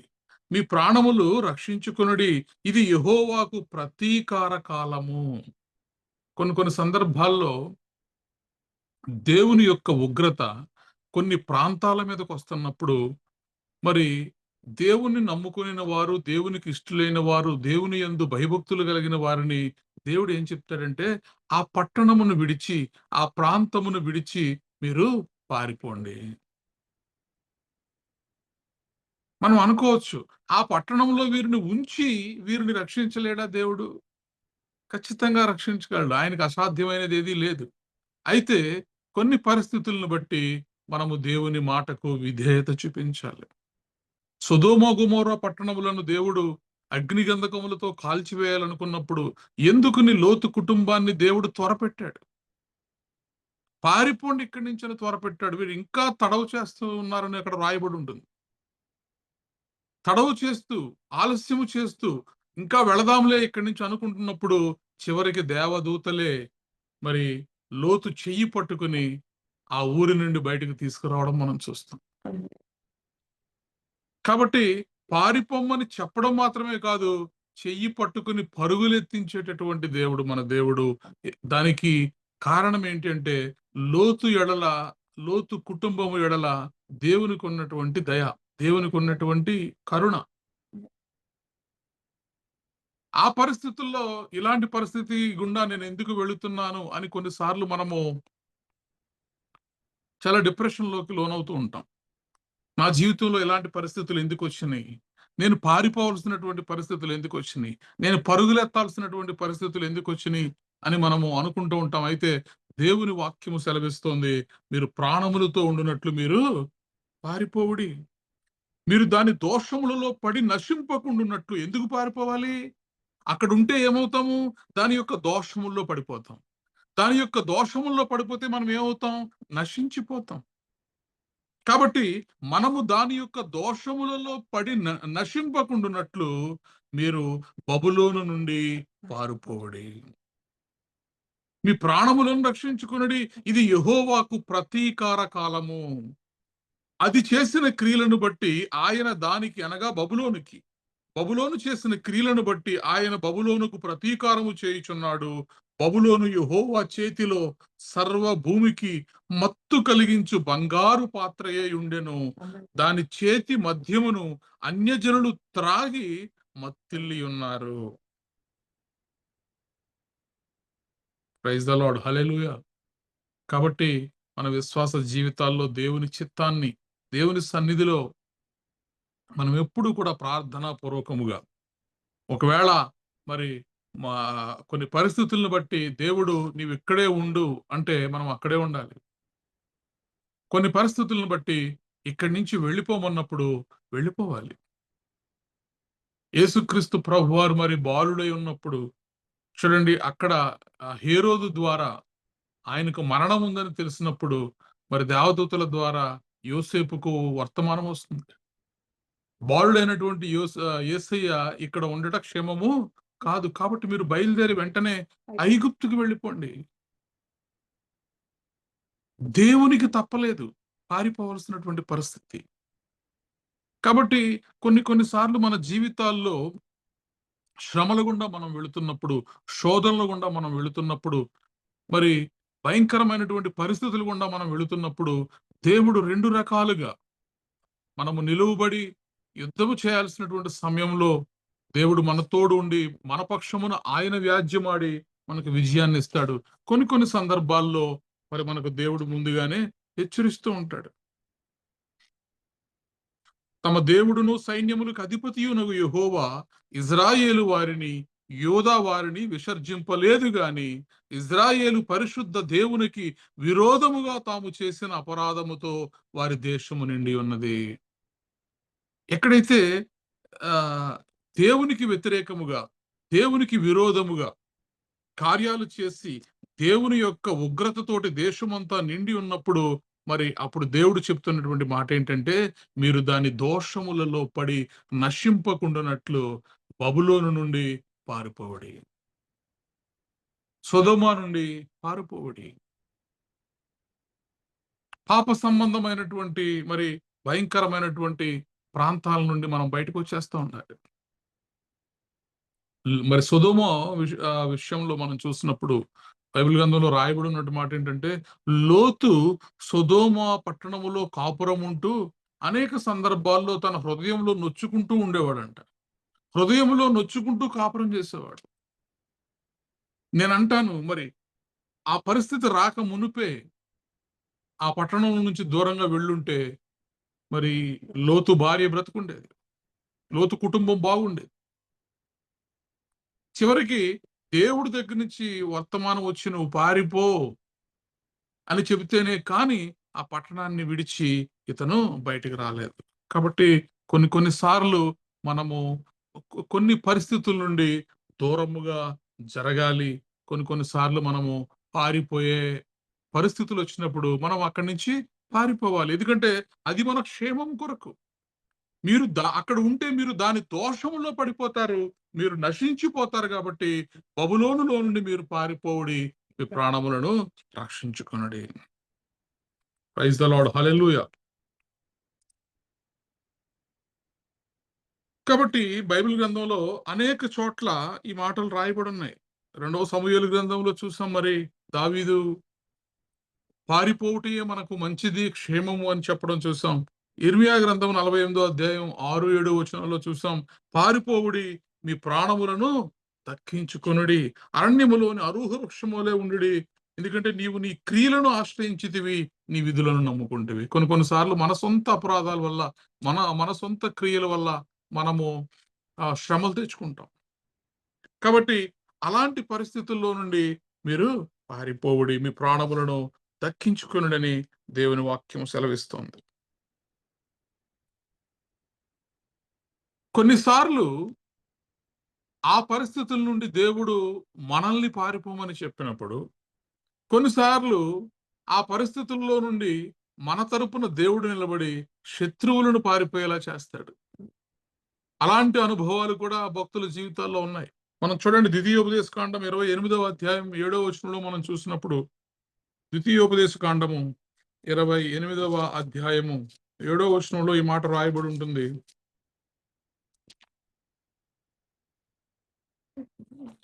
మీ ప్రాణములు రక్షించుకొనుడి. ఇది యెహోవాకు ప్రతీకార కాలము. కొన్ని సందర్భాల్లో దేవుని యొక్క ఉగ్రత కొన్ని ప్రాంతాల మీదకి వస్తున్నప్పుడు, మరి దేవుణ్ణి నమ్ముకొనిన వారు, దేవునికి ఇష్టలైన వారు, దేవుని యందు భయభక్తులు కలిగిన వారిని దేవుడు ఏం చెప్తాడంటే, ఆ పట్టణమును విడిచి, ఆ ప్రాంతమును విడిచి మీరు పారిపోండి. మనం అనుకోవచ్చు, ఆ పట్టణంలో వీరిని ఉంచి వీరిని రక్షించలేడా దేవుడు? ఖచ్చితంగా రక్షించగలడు. ఆయనకు అసాధ్యమైనది ఏదీ లేదు. అయితే కొన్ని పరిస్థితులను బట్టి మనము దేవుని మాటకు విధేయత చూపించాలి. సొదొమ గొమొర్రా పట్టణములను దేవుడు అగ్నిగంధకములతో కాల్చివేయాలనుకున్నప్పుడు ఎందుకుని లోతు కుటుంబాన్ని దేవుడు త్వరపెట్టాడు. పారిపోండి ఇక్కడి నుంచి అని త్వరపెట్టాడు. వీరు ఇంకా తడవు చేస్తూ ఉన్నారని అక్కడ రాయబడి ఉంటుంది. తడవు చేస్తూ, ఆలస్యము చేస్తూ, ఇంకా వెళదాంలే ఇక్కడి నుంచి అనుకుంటున్నప్పుడు చివరికి దేవదూతలే మరి లోతు చెయ్యి పట్టుకుని ఆ ఊరి నుండి బయటకు తీసుకురావడం మనం చూస్తాం. కాబట్టి పారిపోమ్మని చెప్పడం మాత్రమే కాదు, చెయ్యి పట్టుకుని పరుగులెత్తించేటటువంటి దేవుడు మన దేవుడు. దానికి కారణం ఏంటంటే లోతు కుటుంబము ఎడల దేవునికి ఉన్నటువంటి దయ, దేవునికి ఉన్నటువంటి కరుణ. ఆ పరిస్థితుల్లో ఇలాంటి పరిస్థితి గుండా నేను ఎందుకు వెళుతున్నాను అని కొన్నిసార్లు మనము చాలా డిప్రెషన్‌లోకి లోనవుతూ ఉంటాం. నా జీవితంలో ఇలాంటి పరిస్థితులు ఎందుకు వచ్చినాయి? నేను పారిపోవాల్సినటువంటి పరిస్థితులు ఎందుకు వచ్చినాయి? నేను పరుగులెత్తాల్సినటువంటి పరిస్థితులు ఎందుకు వచ్చినాయి? అని మనము అనుకుంటూ ఉంటాం. అయితే దేవుని వాక్యము సెలవిస్తోంది, మీరు ప్రాణములతో ఉండునట్లు మీరు పారిపోవుడి. మీరు దాని దోషములలో పడి నశింపకుండున్నట్లు ఎందుకు పారిపోవాలి? అక్కడుంటే ఏమవుతాము? దాని యొక్క దోషముల్లో పడిపోతాం. దాని యొక్క దోషముల్లో పడిపోతే మనం ఏమవుతాం? నశించిపోతాం. కాబట్టి మనము దాని యొక్క దోషములలో పడి నశింపకుండునట్లు మీరు బబులోను నుండి పారిపోవుడి. మీ ప్రాణములను రక్షించుకొనుడి. ఇది యెహోవాకు ప్రతీకార కాలము. అది చేసిన క్రియలను బట్టి ఆయన దానికి అనగా బబులోను చేసిన క్రియలను బట్టి ఆయన బబులోనుకు ప్రతీకారము చేయుచున్నాడు. బబులోను యెహోవా చేతిలో సర్వ భూమికి మత్తు కలిగించు బంగారు పాత్రయై ఉండెను. దాని చేతి మధ్యమును అన్యజనులు త్రాగి మత్తిల్లి ఉన్నారు. Praise the Lord. హల్లెలూయా. కాబట్టి మన విశ్వాస జీవితాల్లో దేవుని చిత్తాన్ని, దేవుని సన్నిధిలో మనం ఎప్పుడూ కూడా ప్రార్థనా పూర్వకముగా, ఒకవేళ మరి మా కొన్ని పరిస్థితులను బట్టి దేవుడు నీవు ఇక్కడే ఉండు అంటే మనం అక్కడే ఉండాలి. కొన్ని పరిస్థితులను బట్టి ఇక్కడి నుంచి వెళ్ళిపోమన్నప్పుడు వెళ్ళిపోవాలి. యేసుక్రీస్తు ప్రభువారు మరి బాలుడై ఉన్నప్పుడు చూడండి, అక్కడ హేరోదు ద్వారా ఆయనకు మరణం ఉందని తెలిసినప్పుడు మరి దేవదూతల ద్వారా యోసేపుకు వర్తమానం వస్తుంది. బాలుడైనటువంటి యేసయ్య ఇక్కడ ఉండట క్షేమము కాదు. కాబట్టి మీరు బయలుదేరి వెంటనే ఐగుప్తుకు వెళ్ళిపోండి. దేవునికి తప్పలేదు పారిపోవలసినటువంటి పరిస్థితి. కాబట్టి కొన్ని సార్లు మన జీవితాల్లో శ్రమల గుండా మనం వెళుతున్నప్పుడు, శోధనల గుండా మనం వెళుతున్నప్పుడు, మరి భయంకరమైనటువంటి పరిస్థితుల గుండా మనం వెళుతున్నప్పుడు దేవుడు 2 రకాలుగా మనము నిలువబడి యుద్ధము చేయాల్సినటువంటి సమయంలో దేవుడు మన తోడు ఉండి మన పక్షమున ఆయన వ్యాజ్యమాడి మనకు విజయాన్ని ఇస్తాడు. కొన్ని సందర్భాల్లో మరి మనకు దేవుడు ముందుగానే హెచ్చరిస్తూ ఉంటాడు. తమ దేవుడును సైన్యములకు అధిపతియునగు యెహోవా ఇజ్రాయేలు వారిని, యోధా వారిని విసర్జింపలేదు గాని ఇజ్రాయేలు పరిశుద్ధ దేవునికి విరోధముగా తాము చేసిన అపరాధముతో వారి దేశము నిండి ఉన్నది. ఎక్కడైతే ఆ దేవునికి వ్యతిరేకముగా, దేవునికి విరోధముగా కార్యాలు చేసి దేవుని యొక్క ఉగ్రతతోటి దేశమంతా నిండి ఉన్నప్పుడు మరి అప్పుడు దేవుడు చెప్తున్నటువంటి మాట ఏంటంటే, మీరు దాని దోషములలో పడి నశింపకుండానట్లు బబులోను నుండి పారిపోవడి, సొదొమ నుండి పారిపోవడి. పాప సంబంధమైనటువంటి మరి భయంకరమైనటువంటి ప్రాంతాల నుండి మనం బయటకు వచ్చేస్తూ ఉండాలి. మరి సొదొమ విషయంలో మనం చూసినప్పుడు బైబిల్ గ్రంథంలో రాయబడి ఉన్నటువంటి మాట ఏంటంటే, లోతు సొదొమ పట్టణములో కాపురం ఉంటూ అనేక సందర్భాల్లో తన హృదయంలో నొచ్చుకుంటూ ఉండేవాడంట. హృదయంలో నొచ్చుకుంటూ కాపురం చేసేవాడు. నేనంటాను, మరి ఆ పరిస్థితి రాక మునుపే ఆ పట్టణం నుంచి దూరంగా వెళ్ళుంటే మరి లోతు భార్య బ్రతుకుండేది, లోతు కుటుంబం బాగుండేది. చివరికి దేవుడి దగ్గర నుంచి వర్తమానం వచ్చి నువ్వు పారిపో అని చెబితేనే కానీ ఆ పట్టణాన్ని విడిచి ఇతను బయటికి రాలేదు. కాబట్టి కొన్ని సార్లు మనము కొన్ని పరిస్థితుల నుండి దూరముగా జరగాలి. కొన్ని సార్లు మనము పారిపోయే పరిస్థితులు వచ్చినప్పుడు మనం అక్కడి నుంచి పారిపోవాలి. ఎందుకంటే అది మన క్షేమం కొరకు. మీరు అక్కడ ఉంటే మీరు దాని దోషంలో పడిపోతారు, మీరు నశించిపోతారు. కాబట్టి బబులోనులో నుండి మీరు పారిపోవుడి, మీ ప్రాణములను రక్షించుకొనుడి. Praise the Lord, hallelujah. కాబట్టి బైబిల్ గ్రంథంలో అనేక చోట్ల ఈ మాటలు రాయబడి ఉన్నాయి. 2వ సమూయేలు గ్రంథంలో చూసాం, మరి దావీదు పారిపోవుటే మనకు మంచిది, క్షేమము అని చెప్పడం చూసాం. ఇర్మియా గ్రంథం 48వ అధ్యాయం 6-7 వచనాల్లో చూసాం, పారిపోవుడి, మీ ప్రాణములను దక్కించుకొనుడి, అరణ్యములోని అరూహ వృక్షములే ఉండుడి, ఎందుకంటే నీవు నీ క్రియలను ఆశ్రయించితివి, నీ విధులను నమ్ముకుంటివి. కొన్నిసార్లు మన సొంత అపరాధాల వల్ల, మన సొంత క్రియల వల్ల మనము శ్రమలు తెచ్చుకుంటాం. కాబట్టి అలాంటి పరిస్థితుల్లో నుండి మీరు పారిపోవుడి, మీ ప్రాణములను దక్కించుకొనుడని దేవుని వాక్యం సెలవిస్తోంది. కొన్నిసార్లు ఆ పరిస్థితుల నుండి దేవుడు మనల్ని పారిపోమని చెప్పినప్పుడు, కొన్నిసార్లు ఆ పరిస్థితుల్లో నుండి మన తరపున దేవుడు నిలబడి శత్రువులను పారిపోయేలా చేస్తాడు. అలాంటి అనుభవాలు కూడా భక్తుల జీవితాల్లో ఉన్నాయి. మనం చూడండి, ద్వితీయోపదేశకాండం 28వ అధ్యాయం 7వ వచనంలో మనం చూసినప్పుడు, ద్వితీయోపదేశకాండము 28వ అధ్యాయము 7వ వచనంలో ఈ మాట రాయబడి ఉంటుంది.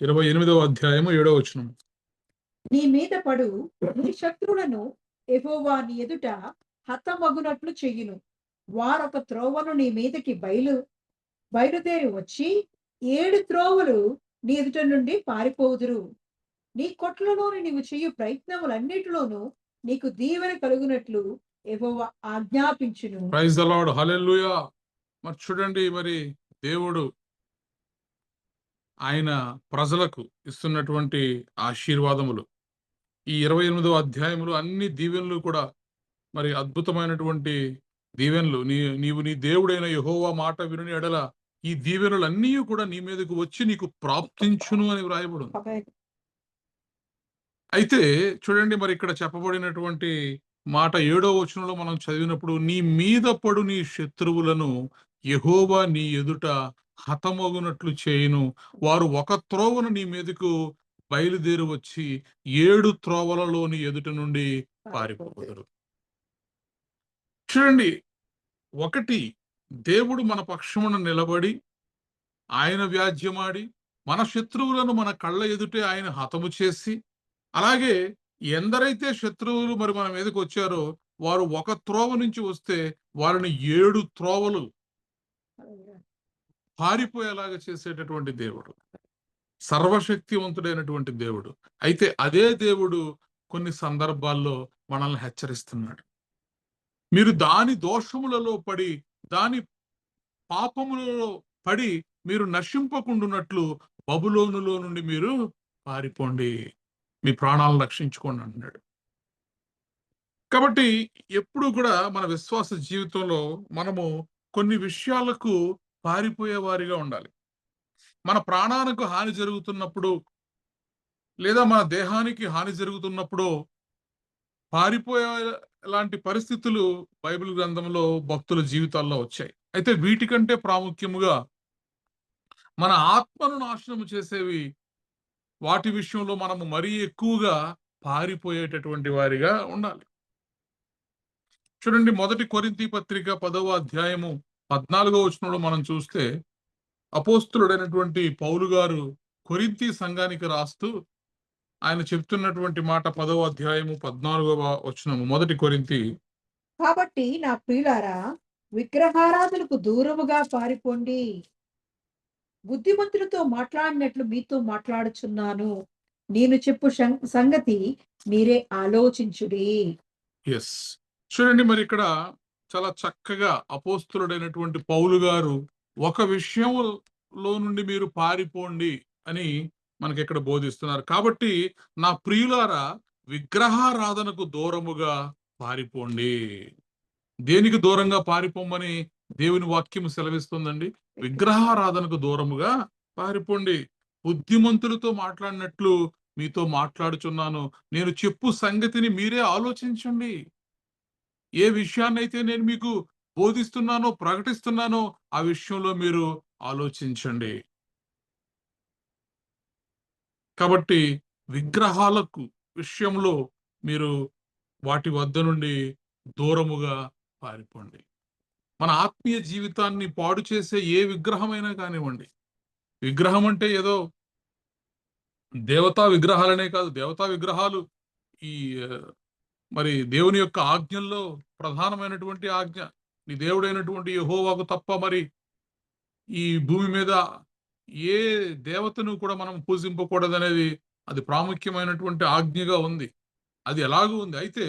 28వ అధ్యాయము 7వ వచనం, నీ మీద పడు, నీ శత్రువులను యెహోవా నీ ఎదుట హతమగునట్లు చెయ్యును, వారొక త్రోవను నీ మీదకి బయలుదేరి వచ్చి 7 త్రోవలు నీ ఎదుట నుండి పారిపోదురు. నీ కొట్లలోని నీవు చేయు ప్రయత్నములన్నిటిలోనూ నీకు దీవెన కలుగునట్లు యెహోవా ఆజ్ఞాపించును. ప్రైజ్ ద లార్డ్, హల్లెలూయా. మరి చూడండి, మరి దేవుడు ఆయన ప్రజలకు ఇస్తున్నటువంటి ఆశీర్వాదములు, ఈ 28వ అధ్యాయములు అన్ని దీవెనలు కూడా మరి అద్భుతమైనటువంటి దీవెనలు. నీవు నీ దేవుడైన యెహోవా మాట వినుని ఎడల ఈ దీవెనలన్నీ కూడా నీ మీదకు వచ్చి నీకు ప్రాప్తించును అని వ్రాయబడు. అయితే చూడండి, మరి ఇక్కడ చెప్పబడినటువంటి మాట 7వ వచనంలో మనం చదివినప్పుడు, నీ మీద పడు నీ శత్రువులను యెహోవా నీ ఎదుట హతమగునట్లు చేయును, వారు ఒక త్రోవను నీ మీదకు బయలుదేరి వచ్చి 7 త్రోవలలో నీ ఎదుట నుండి పారిపోదురు. చూడండి, ఒకటి, దేవుడు మన పక్షమున నిలబడి ఆయన వ్యాజ్యమాడి మన శత్రువులను మన కళ్ళ ఎదుటే ఆయన హతము చేసి, అలాగే ఎందరైతే శత్రువులు మరి మన మీదకి వచ్చారో వారు ఒక త్రోవ నుంచి వస్తే వారిని 7 త్రోవలు పారిపోయేలాగా చేసేటటువంటి దేవుడు, సర్వశక్తివంతుడైనటువంటి దేవుడు. అయితే అదే దేవుడు కొన్ని సందర్భాల్లో మనల్ని హెచ్చరిస్తున్నాడు. మీరు దాని దోషములలో పడి, దాని పాపములలో పడి మీరు నశింపకుండునట్లు బబులోనులో నుండి మీరు పారిపోండి, మీ ప్రాణాలను రక్షించుకోండి అంటున్నాడు. కాబట్టి ఎప్పుడు కూడా మన విశ్వాస జీవితంలో మనము కొన్ని విషయాలకు పారిపోయే వారిగా ఉండాలి. మన ప్రాణానికి హాని జరుగుతున్నప్పుడు, లేదా మన దేహానికి హాని జరుగుతున్నప్పుడు పారిపోయే లాంటి పరిస్థితులు బైబిల్ గ్రంథంలో భక్తుల జీవితాల్లో వచ్చాయి. అయితే వీటికంటే ప్రాముఖ్యముగా మన ఆత్మను నాశనం చేసేవి, వాటి విషయంలో మనము మరీ ఎక్కువగా పారిపోయేటటువంటి వారిగా ఉండాలి. చూడండి, మొదటి కొరింథీ పత్రిక 10వ అధ్యాయము 14వ వచనంలో మనం చూస్తే అపోస్తులుడైనటువంటి పౌలు గారు కొరింథీ సంఘానికి రాస్తూ ఆయన చెప్తున్నటువంటి మాట 10వ అధ్యాయము 14వ వచనము. మొదటి కొరింథీ. కాబట్టి నా ప్రియులారా, విగ్రహారాధనకు దూరముగా పారిపోండి. బుద్ధిమంతులతో మాట్లాడినట్లు మీతో మాట్లాడుచున్నాను. నేను చెప్పు సంగతి మీరే ఆలోచించుడి. ఎస్, చూడండి, మరి ఇక్కడ చాలా చక్కగా అపోస్తులుడైనటువంటి పౌలు గారు ఒక విషయంలో నుండి మీరు పారిపోండి అని మనకి ఇక్కడ బోధిస్తున్నారు. కాబట్టి నా ప్రియులారా, విగ్రహారాధనకు దూరముగా పారిపోండి. దేనికి దూరంగా పారిపోమని దేవుని వాక్యం సెలవిస్తుందండి? విగ్రహారాధనకు దూరముగా పారిపోండి. బుద్ధిమంతులతో మాట్లాడినట్లు మీతో మాట్లాడుచున్నాను. నేను చెప్పు సంగతిని మీరే ఆలోచించండి. ఏ విషయాన్నైతే నేను మీకు బోధిస్తున్నానో, ప్రకటిస్తున్నానో ఆ విషయంలో మీరు ఆలోచించండి. కాబట్టి విగ్రహాలకు విషయంలో మీరు వాటి వద్ద నుండి దూరముగా పారిపోండి. మన ఆత్మీయ జీవితాన్ని పాడు చేసే ఏ విగ్రహమైనా కానివ్వండి. విగ్రహం అంటే ఏదో దేవతా విగ్రహాలనే కాదు. దేవతా విగ్రహాలు ఈ మరి దేవుని యొక్క ఆజ్ఞల్లో ప్రధానమైనటువంటి ఆజ్ఞ. నీ దేవుడైనటువంటి యెహోవాకు తప్ప మరి ఈ భూమి మీద ఏ దేవతను కూడా మనం పూజింపకూడదనేది అది ప్రాముఖ్యమైనటువంటి ఆజ్ఞగా ఉంది. అది ఎలాగూ ఉంది. అయితే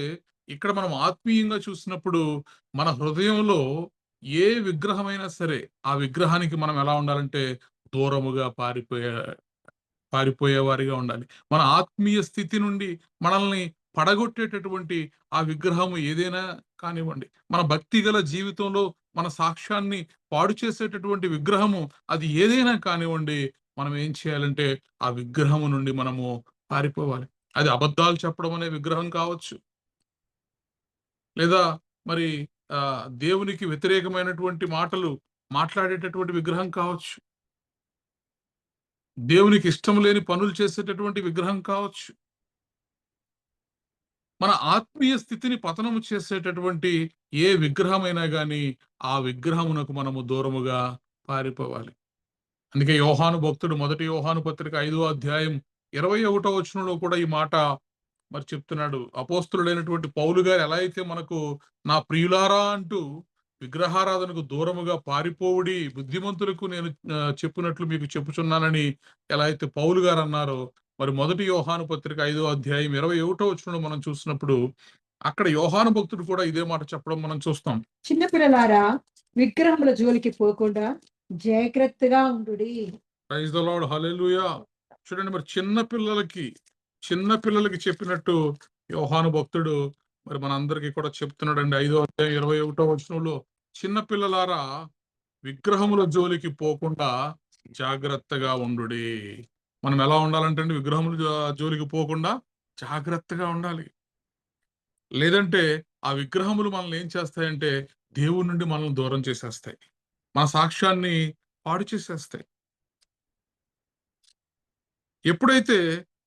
ఇక్కడ మనం ఆత్మీయంగా చూసినప్పుడు మన హృదయంలో ఏ విగ్రహమైనా సరే ఆ విగ్రహానికి మనం ఎలా ఉండాలంటే దూరముగా పారిపోయేవారిగా ఉండాలి. మన ఆత్మీయ స్థితి నుండి మనల్ని పడగొట్టేటటువంటి ఆ విగ్రహము ఏదైనా కానివ్వండి, మన భక్తి గల జీవితంలో మన సాక్ష్యాన్ని పాడు చేసేటటువంటి విగ్రహము అది ఏదైనా కానివ్వండి, మనం ఏం చేయాలంటే ఆ విగ్రహము నుండి మనము పారిపోవాలి. అది అబద్ధాలు చెప్పడం అనే విగ్రహం కావచ్చు, లేదా మరి దేవునికి వ్యతిరేకమైనటువంటి మాటలు మాట్లాడేటటువంటి విగ్రహం కావచ్చు, దేవునికి ఇష్టం లేని పనులు చేసేటటువంటి విగ్రహం కావచ్చు. మన ఆత్మీయ స్థితిని పతనము చేసేటటువంటి ఏ విగ్రహమైనా గాని ఆ విగ్రహమునకు మనము దూరముగా పారిపోవాలి. అందుకే యోహాను భక్తుడు మొదటి యోహాను పత్రిక 5వ అధ్యాయం 21వ వచనంలో కూడా ఈ మాట మరి చెప్తున్నాడు. అపోస్తులుడైనటువంటి పౌలు గారు ఎలా అయితే మనకు నా ప్రియులారా అంటూ విగ్రహారాధనకు దూరముగా పారిపోవుడి, బుద్ధిమంతులకు నేను చెప్పినట్లు మీకు చెప్పుచున్నానని ఎలా అయితే పౌలు గారు అన్నారో, మరి మొదటి యోహాను పత్రిక 5వ అధ్యాయం 21వ వచనంలో మనం చూసినప్పుడు అక్కడ యోహాను భక్తుడు కూడా ఇదే మాట చెప్పడం మనం చూస్తాం. చిన్నపిల్లలారా, విగ్రహముల జోలికి పోకుండా జాగ్రత్తగా ఉండుడి. ప్రైజ్ ద లార్డ్, హల్లెలూయా. చూడండి, మరి చిన్న పిల్లలకి చెప్పినట్టు యోహాను భక్తుడు మరి మనందరికీ కూడా చెప్తున్నాడండి. 5వ అధ్యాయం 21వ వచనంలో, చిన్న పిల్లలారా, విగ్రహముల జోలికి పోకుండా జాగ్రత్తగా ఉండుడి. మనం ఎలా ఉండాలంటే విగ్రహముల జోలికి పోకుండా జాగ్రత్తగా ఉండాలి. లేదంటే ఆ విగ్రహములు మనల్ని ఏం చేస్తాయంటే దేవుడి నుండి మనల్ని దూరం చేసేస్తాయి, మన సాక్ష్యాన్ని పాడు చేసేస్తాయి. ఎప్పుడైతే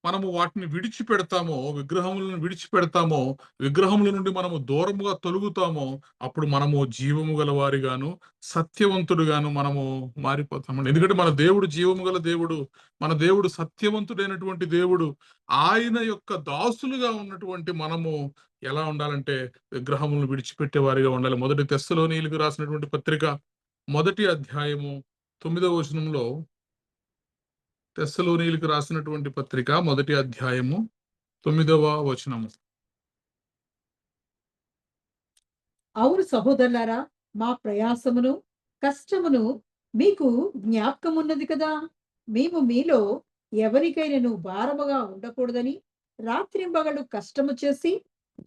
మనము వాటిని విడిచిపెడతామో, విగ్రహములను విడిచిపెడతామో, విగ్రహముల నుండి మనము దూరముగా తొలుగుతామో, అప్పుడు మనము జీవము గల వారిగాను సత్యవంతుడుగాను మనము మారిపోతామండి. ఎందుకంటే మన దేవుడు జీవము గల దేవుడు, మన దేవుడు సత్యవంతుడైనటువంటి దేవుడు. ఆయన యొక్క దాసులుగా ఉన్నటువంటి మనము ఎలా ఉండాలంటే విగ్రహములను విడిచిపెట్టే వారిగా ఉండాలి. మొదటి తెస్సలోనీయులకు రాసినటువంటి పత్రిక మొదటి అధ్యాయము 9వ వచనంలో, తెస్సలోనీయులకు రాసినటువంటి పత్రిక మొదటి అధ్యాయము 9వ వచనము. అవును సహోదరులారా, మా ప్రయాసమును కష్టమును మీకు జ్ఞాపకం ఉన్నది కదా. మేము మీలో ఎవరికైనాను భారముగా ఉండకూడదని రాత్రింబగళ్ళు కష్టము చేసి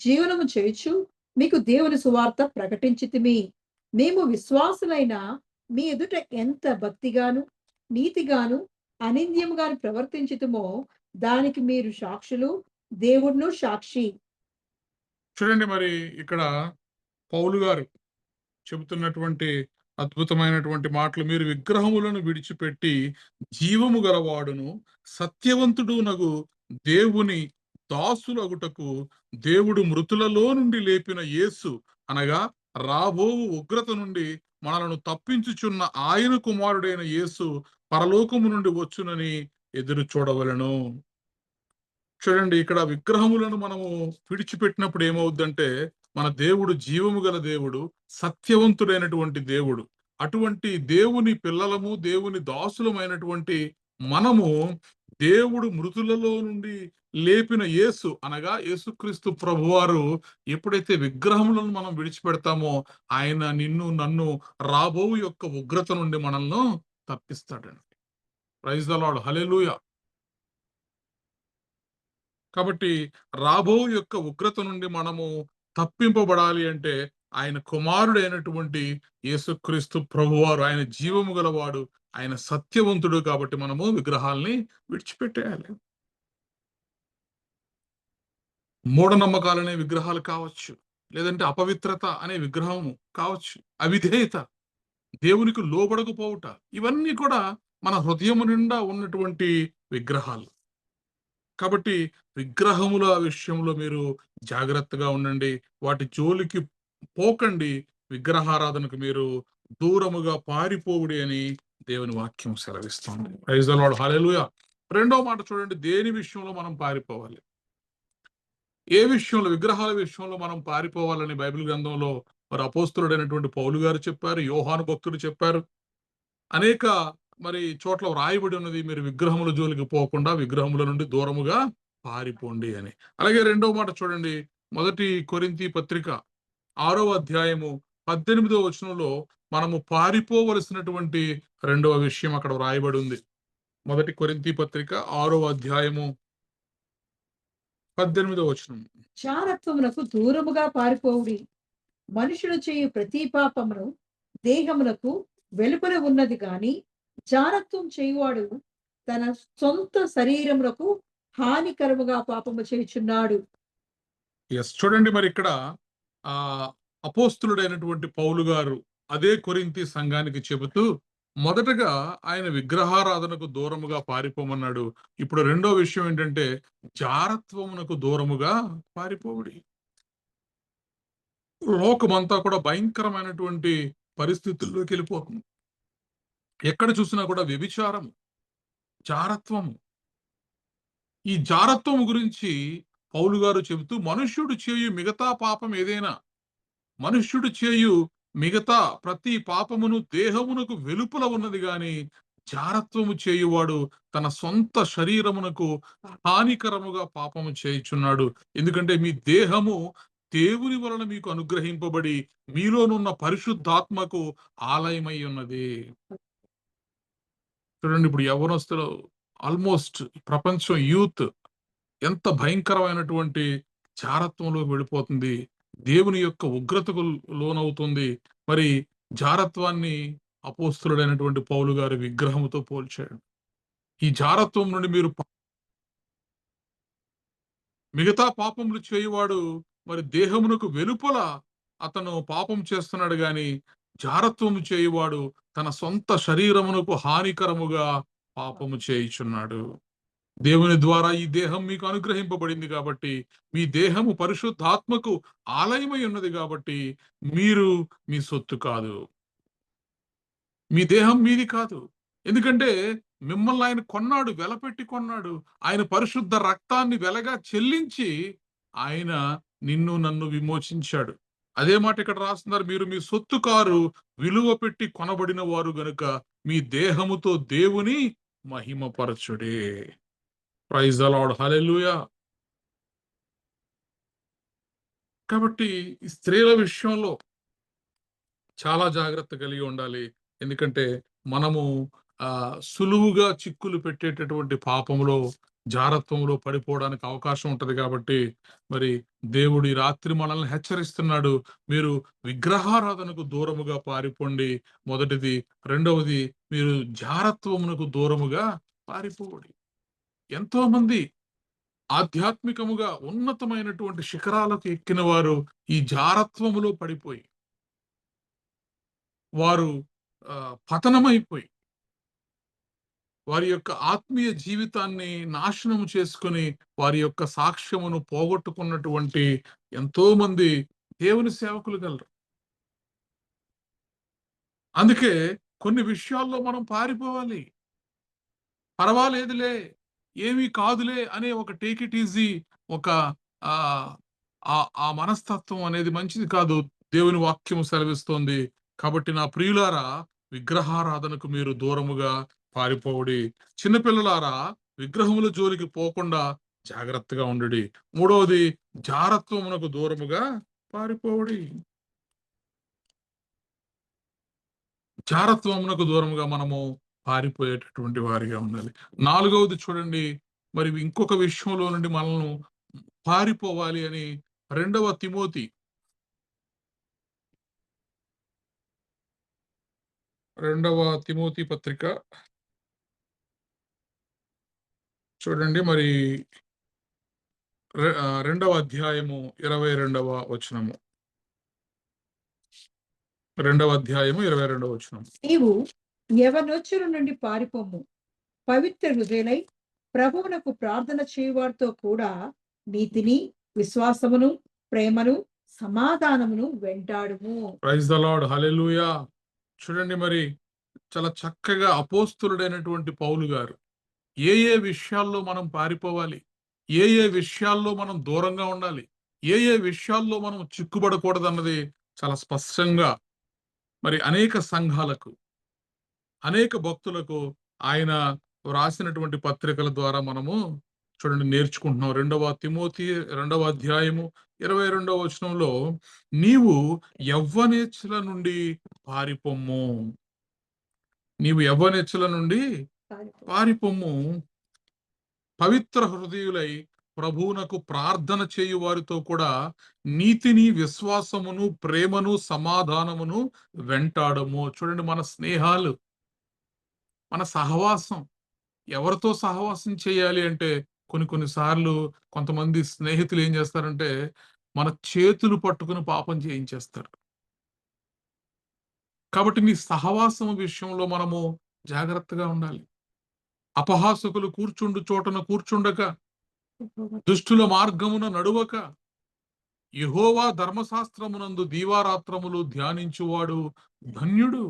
జీవనము చేయుచు మీకు దేవుని సువార్త ప్రకటించితిమి. మేము విశ్వాసులైన మీ ఎదుట ఎంత భక్తిగాను నీతిగాను అనింద్యముగాను ప్రవర్తించితుమో దానికి మీరు సాక్షులు, దేవుడును సాక్షి. చూడండి, మరి ఇక్కడ పౌలు గారు చెబుతున్నటువంటి అద్భుతమైనటువంటి మాటలు, మీరు విగ్రహములను విడిచిపెట్టి జీవము గలవాడును సత్యవంతుడునగు దేవుని దాసులగుటకు దేవుడు మృతులలో నుండి లేపిన యేసు అనగా రాబోవు ఉగ్రత నుండి మనలను తప్పించుచున్న ఆయన కుమారుడైన యేసు పరలోకము నుండి వచ్చునని ఎదురు చూడవలెను. చూడండి, ఇక్కడ విగ్రహములను మనము విడిచిపెట్టినప్పుడు ఏమవుద్దంటే, మన దేవుడు జీవము గల దేవుడు, సత్యవంతుడైనటువంటి దేవుడు. అటువంటి దేవుని పిల్లలము, దేవుని దాసులమైనటువంటి మనము దేవుడు మృతులలో నుండి లేపిన యేసు అనగా యేసుక్రీస్తు ప్రభువారు ఎప్పుడైతే విగ్రహములను మనం విడిచిపెడతామో, ఆయన నిన్ను నన్ను రాబోవు యొక్క ఉగ్రత నుండి మనల్ని తప్పిస్తాడండి. Praise the Lord, hallelujah. కాబట్టి రాబో యొక్క ఉగ్రత నుండి మనము తప్పింపబడాలి అంటే ఆయన కుమారుడైనటువంటి యేసుక్రీస్తు ప్రభువారు, ఆయన జీవము గలవాడు, ఆయన సత్యవంతుడు. కాబట్టి మనము విగ్రహాల్ని విడిచిపెట్టేయాలి. మూఢనమ్మకాలనే విగ్రహాలు కావచ్చు, లేదంటే అపవిత్రత అనే విగ్రహము కావచ్చు, అవిధేయత, దేవునికి లోబడకపోవుట, ఇవన్నీ కూడా మన హృదయము నిండా ఉన్నటువంటి విగ్రహాలు. కాబట్టి విగ్రహముల విషయంలో మీరు జాగ్రత్తగా ఉండండి. వాటి జోలికి పోకండి. విగ్రహారాధనకు మీరు దూరముగా పారిపోవుడి అని దేవుని వాక్యం సెలవిస్తుంది. ప్రైజ్ ద లార్డ్, హల్లెలూయా. రెండో మాట చూడండి, దేని విషయంలో మనం పారిపోవాలి, ఏ విషయంలో, విగ్రహాల విషయంలో మనం పారిపోవాలని బైబిల్ గ్రంథంలో మరి అపోస్తలుడైనటువంటి పౌలు గారు చెప్పారు, యోహాను భక్తుడు చెప్పారు. అనేక మరి చోట్ల వ్రాయబడి ఉన్నది, మీరు విగ్రహముల జోలికి పోకుండా విగ్రహముల నుండి దూరముగా పారిపోండి అని. అలాగే రెండవ మాట చూడండి, 1 కొరింథీ పత్రిక 6వ అధ్యాయము 18వ వచనంలో మనము పారిపోవలసినటువంటి రెండవ విషయం అక్కడ వ్రాయబడి ఉంది. 1 కొరింథీ పత్రిక 6వ అధ్యాయము 18వ వచనం. జారత్వమునకు దూరముగా పారిపోవుడి. మనుషుడు చేయు ప్రతి పాపమును దేహమునకు వెలుపల ఉన్నది గాని జారత్వం చేయువాడు తన సొంత శరీరమునకు హానికరముగా పాపము చేయుచున్నాడు. చూడండి, మరి ఇక్కడ ఆ అపోస్తులుడైనటువంటి పౌలు గారు అదే కొరింథీ సంఘానికి చెబుతూ మొదటగా ఆయన విగ్రహారాధనకు దూరముగా పారిపోమన్నాడు. ఇప్పుడు రెండో విషయం ఏంటంటే జారత్వమునకు దూరముగా పారిపోవుడి. లోకమంతా కూడా భయంకరమైనటువంటి పరిస్థితుల్లోకి వెళ్ళిపోతుంది. ఎక్కడ చూసినా కూడా వ్యభిచారం, జారత్వము. ఈ జారత్వం గురించి పౌలు గారు చెబుతూ మనుష్యుడు చేయు మిగతా పాపం ఏదైనా, మనుష్యుడు చేయు మిగతా ప్రతి పాపమును దేహమునకు వెలుపల ఉన్నది గాని జారత్వము చేయువాడు తన సొంత శరీరమునకు హానికరముగా పాపము చేయుచున్నాడు. ఎందుకంటే మీ దేహము దేవుని వలన మీకు అనుగ్రహింపబడి మీలోనున్న పరిశుద్ధాత్మకు ఆలయమై ఉన్నది. చూడండి, ఇప్పుడు యవ్వనస్తులు ఆల్మోస్ట్ ప్రపంచం యూత్ ఎంత భయంకరమైనటువంటి జారత్వంలో వెళ్ళిపోతుంది, దేవుని యొక్క ఉగ్రతకు లోనవుతుంది. మరి జారత్వాన్ని అపోస్తులుడైనటువంటి పౌలు గారి విగ్రహముతో పోల్చాడు. ఈ జారత్వం నుండి మీరు మిగతా పాపములు చేయువాడు మరి దేహమునకు వెలుపల అతను పాపం చేస్తున్నాడు గాని జారత్వము చేయువాడు తన సొంత శరీరమునకు హానికరముగా పాపము చేయుచున్నాడు. దేవుని ద్వారా ఈ దేహం మీకు అనుగ్రహింపబడింది కాబట్టి, మీ దేహము పరిశుద్ధాత్మకు ఆలయమై ఉన్నది కాబట్టి మీరు మీ సొత్తు కాదు, మీ దేహం మీది కాదు. ఎందుకంటే మిమ్మల్ని ఆయన కొన్నాడు, వెలపెట్టి కొన్నాడు. ఆయన పరిశుద్ధ రక్తాన్ని వెలగా చెల్లించి ఆయన నిన్ను నన్ను విమోచించాడు. అదే మాట ఇక్కడ రాస్తున్నారు, మీరు మీ సొత్తు కారు, విలువ పెట్టి కొనబడిన వారు గనుక మీ దేహముతో దేవుని మహిమపరచుడే. Praise the Lord, hallelujah. కాబట్టి ఈ స్త్రీల విషయంలో చాలా జాగ్రత్త కలిగి ఉండాలి. ఎందుకంటే మనము సులువుగా చిక్కులు పెట్టేటటువంటి పాపములో, జారత్వంలో పడిపోవడానికి అవకాశం ఉంటది. కాబట్టి మరి దేవుడి రాత్రి మనల్ని హెచ్చరిస్తున్నాడు, మీరు విగ్రహారాధనకు దూరముగా పారిపోండి మొదటిది. రెండవది, మీరు జారత్వమునకు దూరముగా పారిపోండి. ఎంతో మంది ఆధ్యాత్మికముగా ఉన్నతమైనటువంటి శిఖరాలకు ఎక్కిన వారు ఈ జారత్వములో పడిపోయి వారు పతనమైపోయి వారి యొక్క ఆత్మీయ జీవితాన్ని నాశనము చేసుకొని వారి యొక్క సాక్ష్యమును పోగొట్టుకున్నటువంటి ఎంతో మంది దేవుని సేవకులు గలరు. అందుకే కొన్ని విషయాల్లో మనం పారిపోవాలి. పర్వాలేదులే, ఏమీ కాదులే అనే ఒక టేక్ ఇట్ ఈజీ, ఒక ఆహ్, ఆ మనస్తత్వం అనేది మంచిది కాదు. దేవుని వాక్యం సెలవిస్తోంది. కాబట్టి నా ప్రియులారా, విగ్రహారాధనకు మీరు దూరముగా పారిపోవుడి. చిన్నపిల్లలారా, విగ్రహముల జోలికి పోకుండా జాగ్రత్తగా ఉండుడి. మూడవది, జారత్వమునకు దూరముగా పారిపోవుడి. జారత్వమునకు దూరముగా మనము పారిపోయేటటువంటి వారిగా ఉండాలి. నాలుగవది చూడండి, మరి ఇంకొక విషయంలో నుండి మనల్ని పారిపోవాలి అని 2 తిమోతి 2 తిమోతి పత్రిక చూడండి, మరి 2వ అధ్యాయము 22వ వచనము. 2వ అధ్యాయము 22వ వచనం. నీవు యవనొచ్చుల నుండి పారిపోము, పవిత్ర హృదయులై ప్రభువునకు ప్రార్థన చేయువారితో కూడా నీతిని, విశ్వాసమును, ప్రేమను, సమాధానమును వెంటాడుము. ప్రైజ్ ద లార్డ్, హల్లెలూయా. చూడండి, మరి చాలా చక్కగా అపోస్తులుడైనటువంటి పౌలు గారు ఏ ఏ విషయాల్లో మనం పారిపోవాలి, ఏ ఏ విషయాల్లో మనం దూరంగా ఉండాలి, ఏ ఏ విషయాల్లో మనం చిక్కుబడకూడదన్నది చాలా స్పష్టంగా మరి అనేక సంఘాలకు, అనేక భక్తులకు ఆయన వ్రాసినటువంటి పత్రికల ద్వారా మనము చూడండి నేర్చుకుంటున్నాం. 2వ తిమోతి 2వ అధ్యాయము 22వ వచనంలో, నీవు యవ్వనేచ్ఛల నుండి పారిపొమ్ము. నీవు యవ్వనేచ్ఛల నుండి పారిపొమ్ము, పవిత్ర హృదయులై ప్రభువునకు ప్రార్థన చేయు వారితో కూడా నీతిని, విశ్వాసమును, ప్రేమను, సమాధానమును వెంటాడము. చూడండి, మన స్నేహాలు, మన సహవాసం, ఎవరితో సహవాసం చేయాలి అంటే కొన్ని సార్లు కొంతమంది స్నేహితులు ఏం చేస్తారంటే మన చేతులు పట్టుకుని పాపం చేయించేస్తారు. కాబట్టి నీ సహవాసం విషయంలో మనము జాగ్రత్తగా ఉండాలి. అపహాసకులు కూర్చుండు చోటన కూర్చుండక, దుష్టుల మార్గమున నడువక, యెహోవా ధర్మశాస్త్రమునందు దీవారాత్రములు ధ్యానించువాడు ధన్యుడు.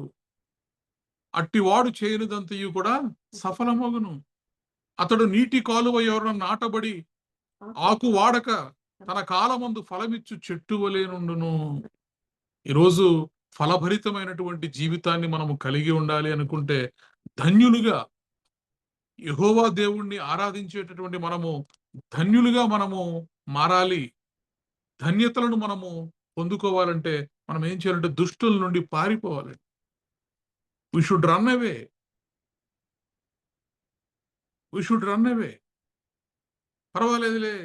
అట్టివాడు చేయనిదంతయు కూడా సఫలమగును. అతడు నీటి కాలువ ఎవరన నాటబడి ఆకు వాడక తన కాలమందు ఫలమిచ్చు చెట్టు వలె నుండును. ఈరోజు ఫలభరితమైనటువంటి జీవితాన్ని మనము కలిగి ఉండాలి అనుకుంటే, ధన్యులుగా యెహోవా దేవుణ్ణి ఆరాధించేటటువంటి మనము ధన్యులుగా మనము మారాలి. ధన్యతలను మనము పొందుకోవాలంటే మనం ఏం చేయాలంటే దుష్టుల నుండి పారిపోవాలి. We should run away. We should run away. పర్వాలేదులే,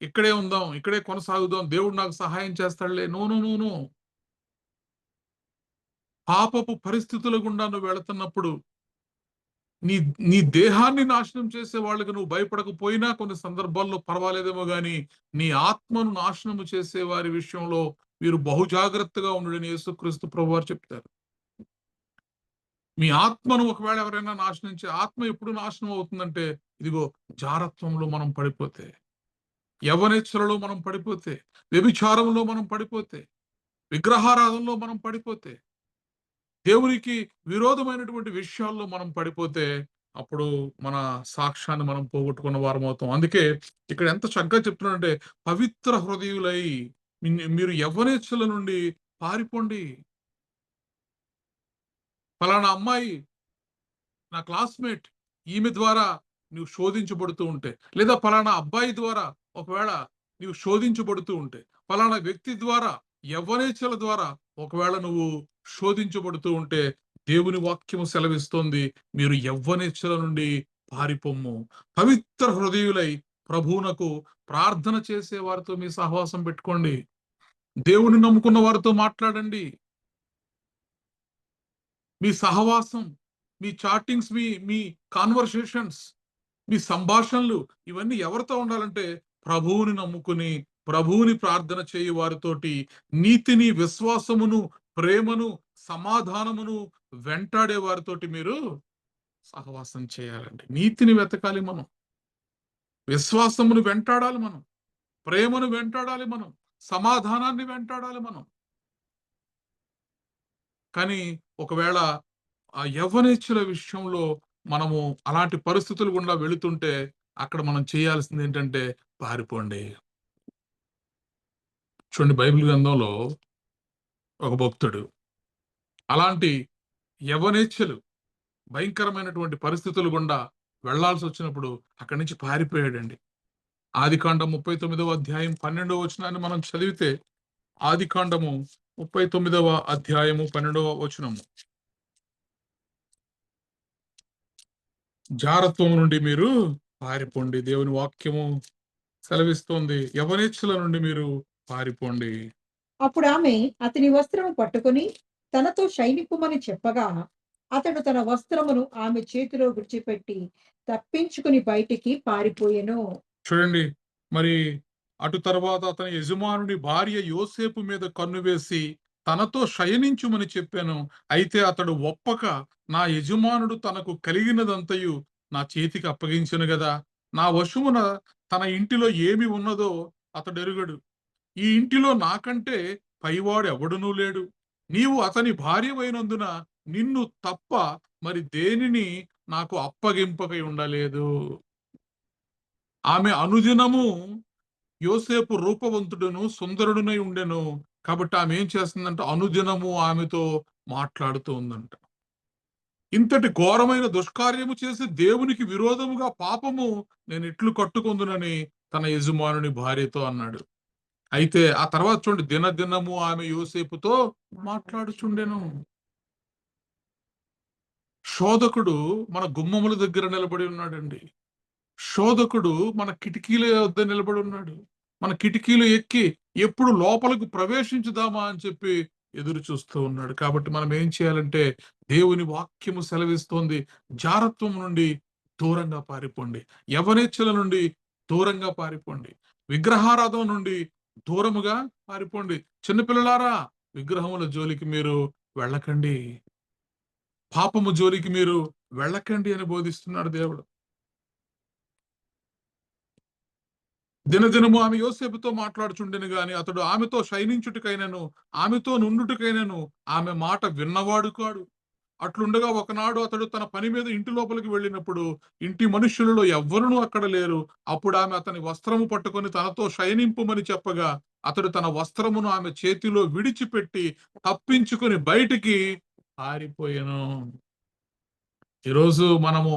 ఇక్కడే ఉందాం, ఇక్కడే కొనసాగుదాం, దేవుడు నాకు సహాయం చేస్తాడులే. No no no no. పాపపు పరిస్థితుల గుండా నువ్వు వెళుతున్నప్పుడు నీ నీ దేహాన్ని నాశనం చేసే వాళ్ళకి నువ్వు భయపడకపోయినా కొన్ని సందర్భాల్లో పర్వాలేదేమో గాని, నీ ఆత్మను నాశనము చేసే వారి విషయంలో మీరు బహుజాగ్రత్తగా ఉండుడని యేసుక్రీస్తు ప్రభువారు చెప్తారు. మీ ఆత్మను ఒకవేళ ఎవరైనా నాశనం ఆత్మ ఎప్పుడు నాశనం అవుతుందంటే, ఇదిగో జారత్వంలో మనం పడిపోతే, యవ్వనేచ్ఛలలో మనం పడిపోతే, వ్యభిచారంలో మనం పడిపోతే, విగ్రహారాధనలో మనం పడిపోతే, దేవునికి విరోధమైనటువంటి విషయాల్లో మనం పడిపోతే, అప్పుడు మన సాక్ష్యాన్ని మనం పోగొట్టుకున్న వారం అవుతాం. అందుకే ఇక్కడ ఎంత చక్కగా చెప్తున్నాడంటే, పవిత్ర హృదయులై మీరు యవ్వనేచ్ఛల నుండి పారిపోండి. ఫలానా అమ్మాయి నా క్లాస్మేట్, ఈమె ద్వారా నువ్వు శోధించబడుతూ ఉంటే, లేదా ఫలానా అబ్బాయి ద్వారా ఒకవేళ నువ్వు శోధించబడుతూ ఉంటే, ఫలానా వ్యక్తి ద్వారా, యవ్వనేచ్ఛల ద్వారా ఒకవేళ నువ్వు శోధించబడుతూ ఉంటే, దేవుని వాక్యము సెలవిస్తోంది, మీరు యవ్వనేచ్ఛల నుండి పారిపొమ్ము. పవిత్ర హృదయులై ప్రభువునకు ప్రార్థన చేసే వారితో మీ సహవాసం పెట్టుకోండి. దేవుని నమ్ముకున్న వారితో మాట్లాడండి. మీ సహవాసం, మీ చాటింగ్స్, మీ కాన్వర్సేషన్స్, మీ సంభాషణలు ఇవన్నీ ఎవరితో ఉండాలంటే ప్రభువుని నమ్ముకుని, ప్రభువుని ప్రార్థన చేయు వారితోటి నీతిని, విశ్వాసమును, ప్రేమను, సమాధానమును వెంటాడే వారితోటి మీరు సహవాసం చేయాలండి. నీతిని వెతకాలి మనం, విశ్వాసమును వెంటాడాలి మనం, ప్రేమను వెంటాడాలి మనం, సమాధానాన్ని వెంటాడాలి మనం. కానీ ఒకవేళ ఆ యవ్వనేచ్చుల విషయంలో మనము అలాంటి పరిస్థితులు గుండా వెళుతుంటే అక్కడ మనం చేయాల్సింది ఏంటంటే పారిపోండి. చూడండి, బైబిల్ గ్రంథంలో ఒక భక్తుడు అలాంటి యవ్వనేచ్ఛలు భయంకరమైనటువంటి పరిస్థితులు గుండా వెళ్లాల్సి వచ్చినప్పుడు అక్కడి నుంచి పారిపోయాడండి. ఆదికాండం 39వ అధ్యాయం 12వ వచనాన్ని మనం చదివితే, ఆదికాండము 39వ అధ్యాయము 12వ వచనము, జారత్వం నుండి మీరు పారిపోండి. దేవుని వాక్యము సెలవిస్తోంది, యవనేచ్ఛల నుండి మీరు పారిపోండి. అప్పుడు ఆమె అతని వస్త్రము పట్టుకుని తనతో శయనింపుమని చెప్పగా అతడు తన వస్త్రమును ఆమె చేతిలో విడిచిపెట్టి తప్పించుకుని బయటికి పారిపోయెను. చూడండి, మరి అటు తర్వాత అతని యజమానుడి భార్య యోసేపు మీద కన్ను వేసి తనతో శయనించుమని చెప్పాను. అయితే అతడు ఒప్పక, నా యజమానుడు తనకు కలిగినదంతయు నా చేతికి అప్పగించెను గదా, నా వశమున తన ఇంటిలో ఏమి ఉన్నదో అతడు ఎరుగడు. ఈ ఇంటిలో నాకంటే పైవాడు ఎవడునూ లేడు. నీవు అతని భార్యవైనందున నిన్ను తప్ప మరి దేనిని నాకు అప్పగింపకై ఉండలేదు. ఆమె అనుదినము యోసేపు రూపవంతుడును సుందరుడునై ఉండెను. కాబట్టి ఆమె ఏం చేస్తుందంటే అనుదినము ఆమెతో మాట్లాడుతూ ఉందంట. ఇంతటి ఘోరమైన దుష్కార్యము చేసి దేవునికి విరోధముగా పాపము నేను ఎట్లు కట్టుకొందునని తన యజమానుని భార్యతో అన్నాడు. అయితే ఆ తర్వాత చూడండి, దినదినము ఆమె యోసేపుతో మాట్లాడుచుండెను. శోధకుడు మన గుమ్మముల దగ్గర నిలబడి ఉన్నాడండి. శోధకుడు మన కిటికీల వద్ద నిలబడి ఉన్నాడు. మన కిటికీలు ఎక్కి ఎప్పుడు లోపలకు ప్రవేశించుదామా అని చెప్పి ఎదురు చూస్తూ ఉన్నాడు. కాబట్టి మనం ఏం చేయాలంటే, దేవుని వాక్యము సెలవిస్తోంది, జారత్వం నుండి దూరంగా పారిపోండి, యవనేచ్ఛల నుండి దూరంగా పారిపోండి, విగ్రహారాధన నుండి దూరముగా పారిపోండి. చిన్నపిల్లలారా, విగ్రహముల జోలికి మీరు వెళ్ళకండి, పాపము జోలికి మీరు వెళ్ళకండి అని బోధిస్తున్నాడు దేవుడు. దినదినము ఆమె యోసేపుతో మాట్లాడుచుండెను గాని అతడు ఆమెతో శయనించుటకైనను ఆమెతో నుండుటకైనను ఆమె మాట విన్నవాడు కాడు. అట్లుండగా ఒకనాడు అతడు తన పని మీద ఇంటి లోపలికి వెళ్ళినప్పుడు ఇంటి మనుష్యులలో ఎవ్వరునూ అక్కడ లేరు. అప్పుడు ఆమె అతని వస్త్రము పట్టుకొని తనతో శయనింపుమని చెప్పగా అతడు తన వస్త్రమును ఆమె చేతిలో విడిచిపెట్టి తప్పించుకొని బయటికి పారిపోయెను. ఈరోజు మనము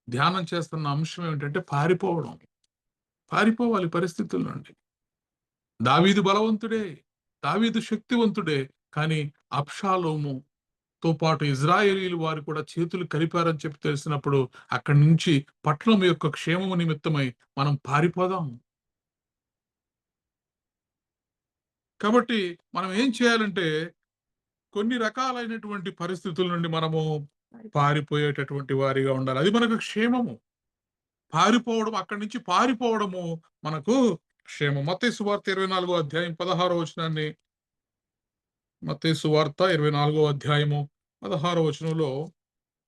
ధ్యానం చేస్తున్న అంశం ఏమిటంటే పారిపోవడం. పారిపోవాలి పరిస్థితుల నుండి. దావీదు బలవంతుడే, దావీదు శక్తివంతుడే, కానీ అబ్షాలోముతో పాటు ఇజ్రాయేలీలు వారు కూడా చేతులు కలిపారని చెప్పి తెలిసినప్పుడు అక్కడి నుంచి పట్టణం యొక్క క్షేమము నిమిత్తమై మనం పారిపోదాం. కాబట్టి మనం ఏం చేయాలంటే, కొన్ని రకాలైనటువంటి పరిస్థితుల నుండి మనము పారిపోయేటటువంటి వారిగా ఉండాలి. అది మనకు క్షేమము. పారిపోవడం, అక్కడి నుంచి పారిపోవడము మనకు క్షేమం. మత్తయి సువార్త 24వ అధ్యాయం 16వ వచనాన్ని, మత్తయి సువార్త 24వ అధ్యాయము 16వ వచనంలో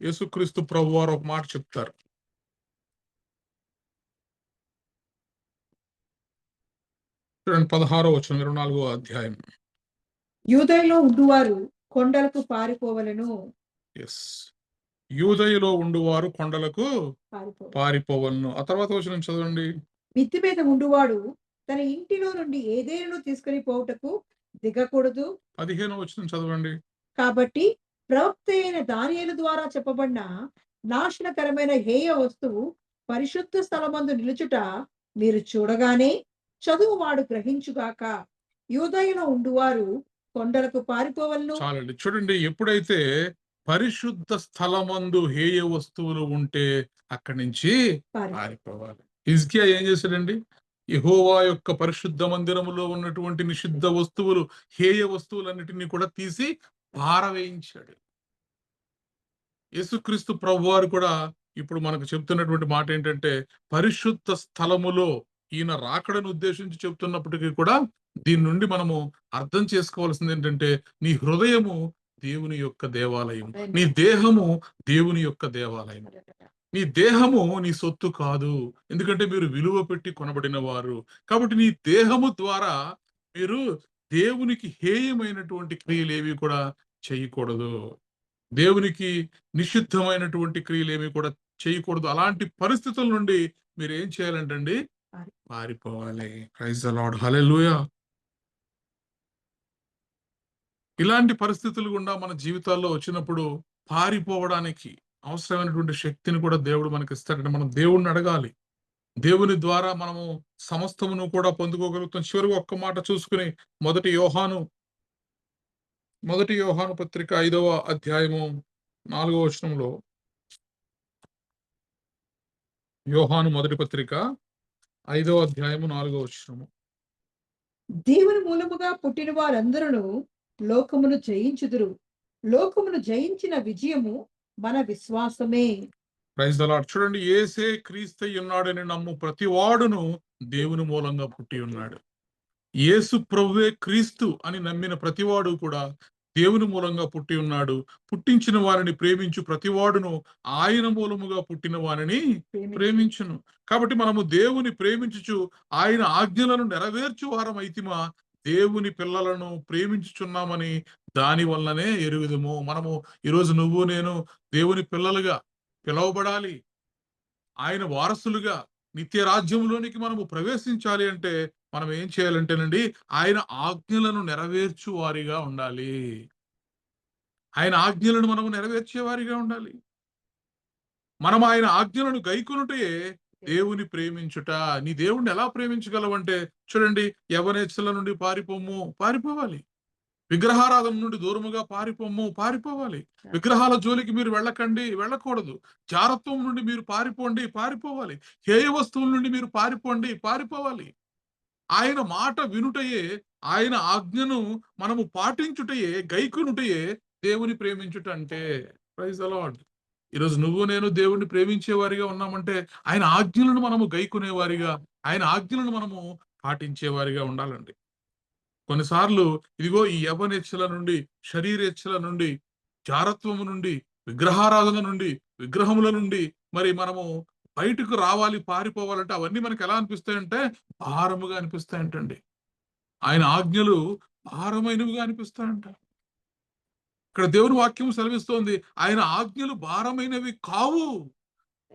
యేసుక్రీస్తు ప్రభువారు ఒక మాట చెప్తారు. చూడండి, 16వ వచనం 24వ అధ్యాయం. యూదయలో ఉండువారు కొండలకు పారిపోవలను. ఎస్, యూదయలో ఉండువారు కొండలకు పారిపోవలను. పారిపోవలను. ఆ తర్వాత వచనం చదవండి. మిద్ది మీద ఉండువాడు తన ఇంటిలో నుండి ఏదేను తీసుకుని పోవుటకు దిగకూడదు. 15వ వచనం చదవండి. కాబట్టి ప్రవక్త అయిన దానియేలు ద్వారా చెప్పబడిన నాశనకరమైన హేయ వస్తువు పరిశుద్ధ స్థలమందు నిలుచుట మీరు చూడగానే చదువువాడు గ్రహించుగాక. యూదయలో ఉండువారు కొండలకు పారిపోవలను. చాలండి. చూడండి, ఎప్పుడైతే పరిశుద్ధ స్థలమందు హేయ వస్తువులు ఉంటే అక్కడి నుంచి పారిపోవాలి. హిజ్కియా ఏం చేశాడండి? యెహోవా యొక్క పరిశుద్ధ మందిరములో ఉన్నటువంటి నిషిద్ధ వస్తువులు, హేయ వస్తువులన్నిటినీ కూడా తీసి పారవేయించాడు. యేసుక్రీస్తు ప్రభువారు కూడా ఇప్పుడు మనకు చెప్తున్నటువంటి మాట ఏంటంటే, పరిశుద్ధ స్థలములో ఈయన రాకడను ఉద్దేశించి చెప్తున్నప్పటికీ కూడా దీని నుండి మనము అర్థం చేసుకోవాల్సింది ఏంటంటే, నీ హృదయము దేవుని యొక్క దేవాలయం, నీ దేహము దేవుని యొక్క దేవాలయం. నీ దేహము నీ సొత్తు కాదు, ఎందుకంటే మీరు విలువ పెట్టి కొనబడిన వారు. కాబట్టి నీ దేహము ద్వారా మీరు దేవునికి హేయమైనటువంటి క్రియలు ఏవి కూడా చేయకూడదు. దేవునికి నిషిద్ధమైనటువంటి క్రియలు ఏవి కూడా చేయకూడదు. అలాంటి పరిస్థితుల నుండి మీరు ఏం చేయాలంటండి? పారిపోవాలి. Praise the Lord. హల్లెలూయా. ఇలాంటి పరిస్థితులు గుండా మన జీవితాల్లో వచ్చినప్పుడు పారిపోవడానికి అవసరమైనటువంటి శక్తిని కూడా దేవుడు మనకి ఇస్తాడంటే మనం దేవుణ్ణి అడగాలి. దేవుని ద్వారా మనము సమస్తమును కూడా పొందుకోగలుగుతాం. చివరికి ఒక్క మాట చూసుకుని మొదటి యోహాను పత్రిక 5వ అధ్యాయము 4వ వచనంలో, యోహాను మొదటి పత్రిక 5వ అధ్యాయము 4వ వచనము. దేవుని మూలముగా పుట్టిన వారందరూ లోకమును జయించుదురు. లోకమును జయించిన విజయము మన విశ్వాసమే. Praise the Lord. చూడండి, యేసే క్రీస్తు ఉన్నాడని నమ్ము ప్రతి వాడును దేవుని మూలంగా పుట్టి ఉన్నాడు. యేసు ప్రభువే క్రీస్తు అని నమ్మిన ప్రతివాడు కూడా దేవుని మూలంగా పుట్టి ఉన్నాడు. పుట్టించిన వారిని ప్రేమించు ప్రతివాడును ఆయన మూలముగా పుట్టిన వారిని ప్రేమించును. కాబట్టి మనము దేవుని ప్రేమించుచు ఆయన ఆజ్ఞలను నెరవేర్చు వారమైతిమా దేవుని పిల్లలను ప్రేమించుచున్నామని దాని వల్లనే ఎరుగుదము. మనము ఈరోజు నువ్వు నేను దేవుని పిల్లలుగా పిలువబడాలి. ఆయన వారసులుగా నిత్య రాజ్యంలోనికి మనము ప్రవేశించాలి అంటే మనం ఏం చేయాలంటేనండి, ఆయన ఆజ్ఞలను నెరవేర్చు వారిగా ఉండాలి. ఆయన ఆజ్ఞలను మనము నెరవేర్చే వారిగా ఉండాలి. మనం ఆయన ఆజ్ఞలను గైకొనుటే దేవుని ప్రేమించుట. నీ దేవుణ్ణి ఎలా ప్రేమించగలవంటే చూడండి, యవనేచ్ఛల నుండి పారిపోవాలి. విగ్రహారాధన నుండి దూరముగా పారిపోవాలి. విగ్రహాల జోలికి మీరు వెళ్ళకూడదు. జారత్వం నుండి మీరు పారిపోవాలి. హేయ వస్తువుల నుండి మీరు పారిపోవాలి. ఆయన మాట వినుటయే, ఆయన ఆజ్ఞను మనము పాటించుటయే, గైకొనుటయే దేవుని ప్రేమించుట అంటే. Praise the Lord. ఈరోజు నువ్వు నేను దేవుణ్ణి ప్రేమించే వారిగా ఉన్నామంటే ఆయన ఆజ్ఞలను మనము గైకొనేవారిగా, ఆయన ఆజ్ఞలను మనము పాటించేవారిగా ఉండాలండి. కొన్నిసార్లు ఇదిగో ఈ యవ్వనేచ్ఛల నుండి, శరీరేచ్ఛల నుండి, జారత్వము నుండి, విగ్రహారాధన నుండి, విగ్రహముల నుండి మరి మనము బయటకు రావాలి, పారిపోవాలంటే అవన్నీ మనకి ఎలా అనిపిస్తాయంటే భారముగా అనిపిస్తాయంటండి. ఆయన ఆజ్ఞలు భారమైనవిగా అనిపిస్తాయంట. ఇక్కడ దేవుని వాక్యం సెలవిస్తోంది, ఆయన ఆజ్ఞలు భారమైనవి కావు.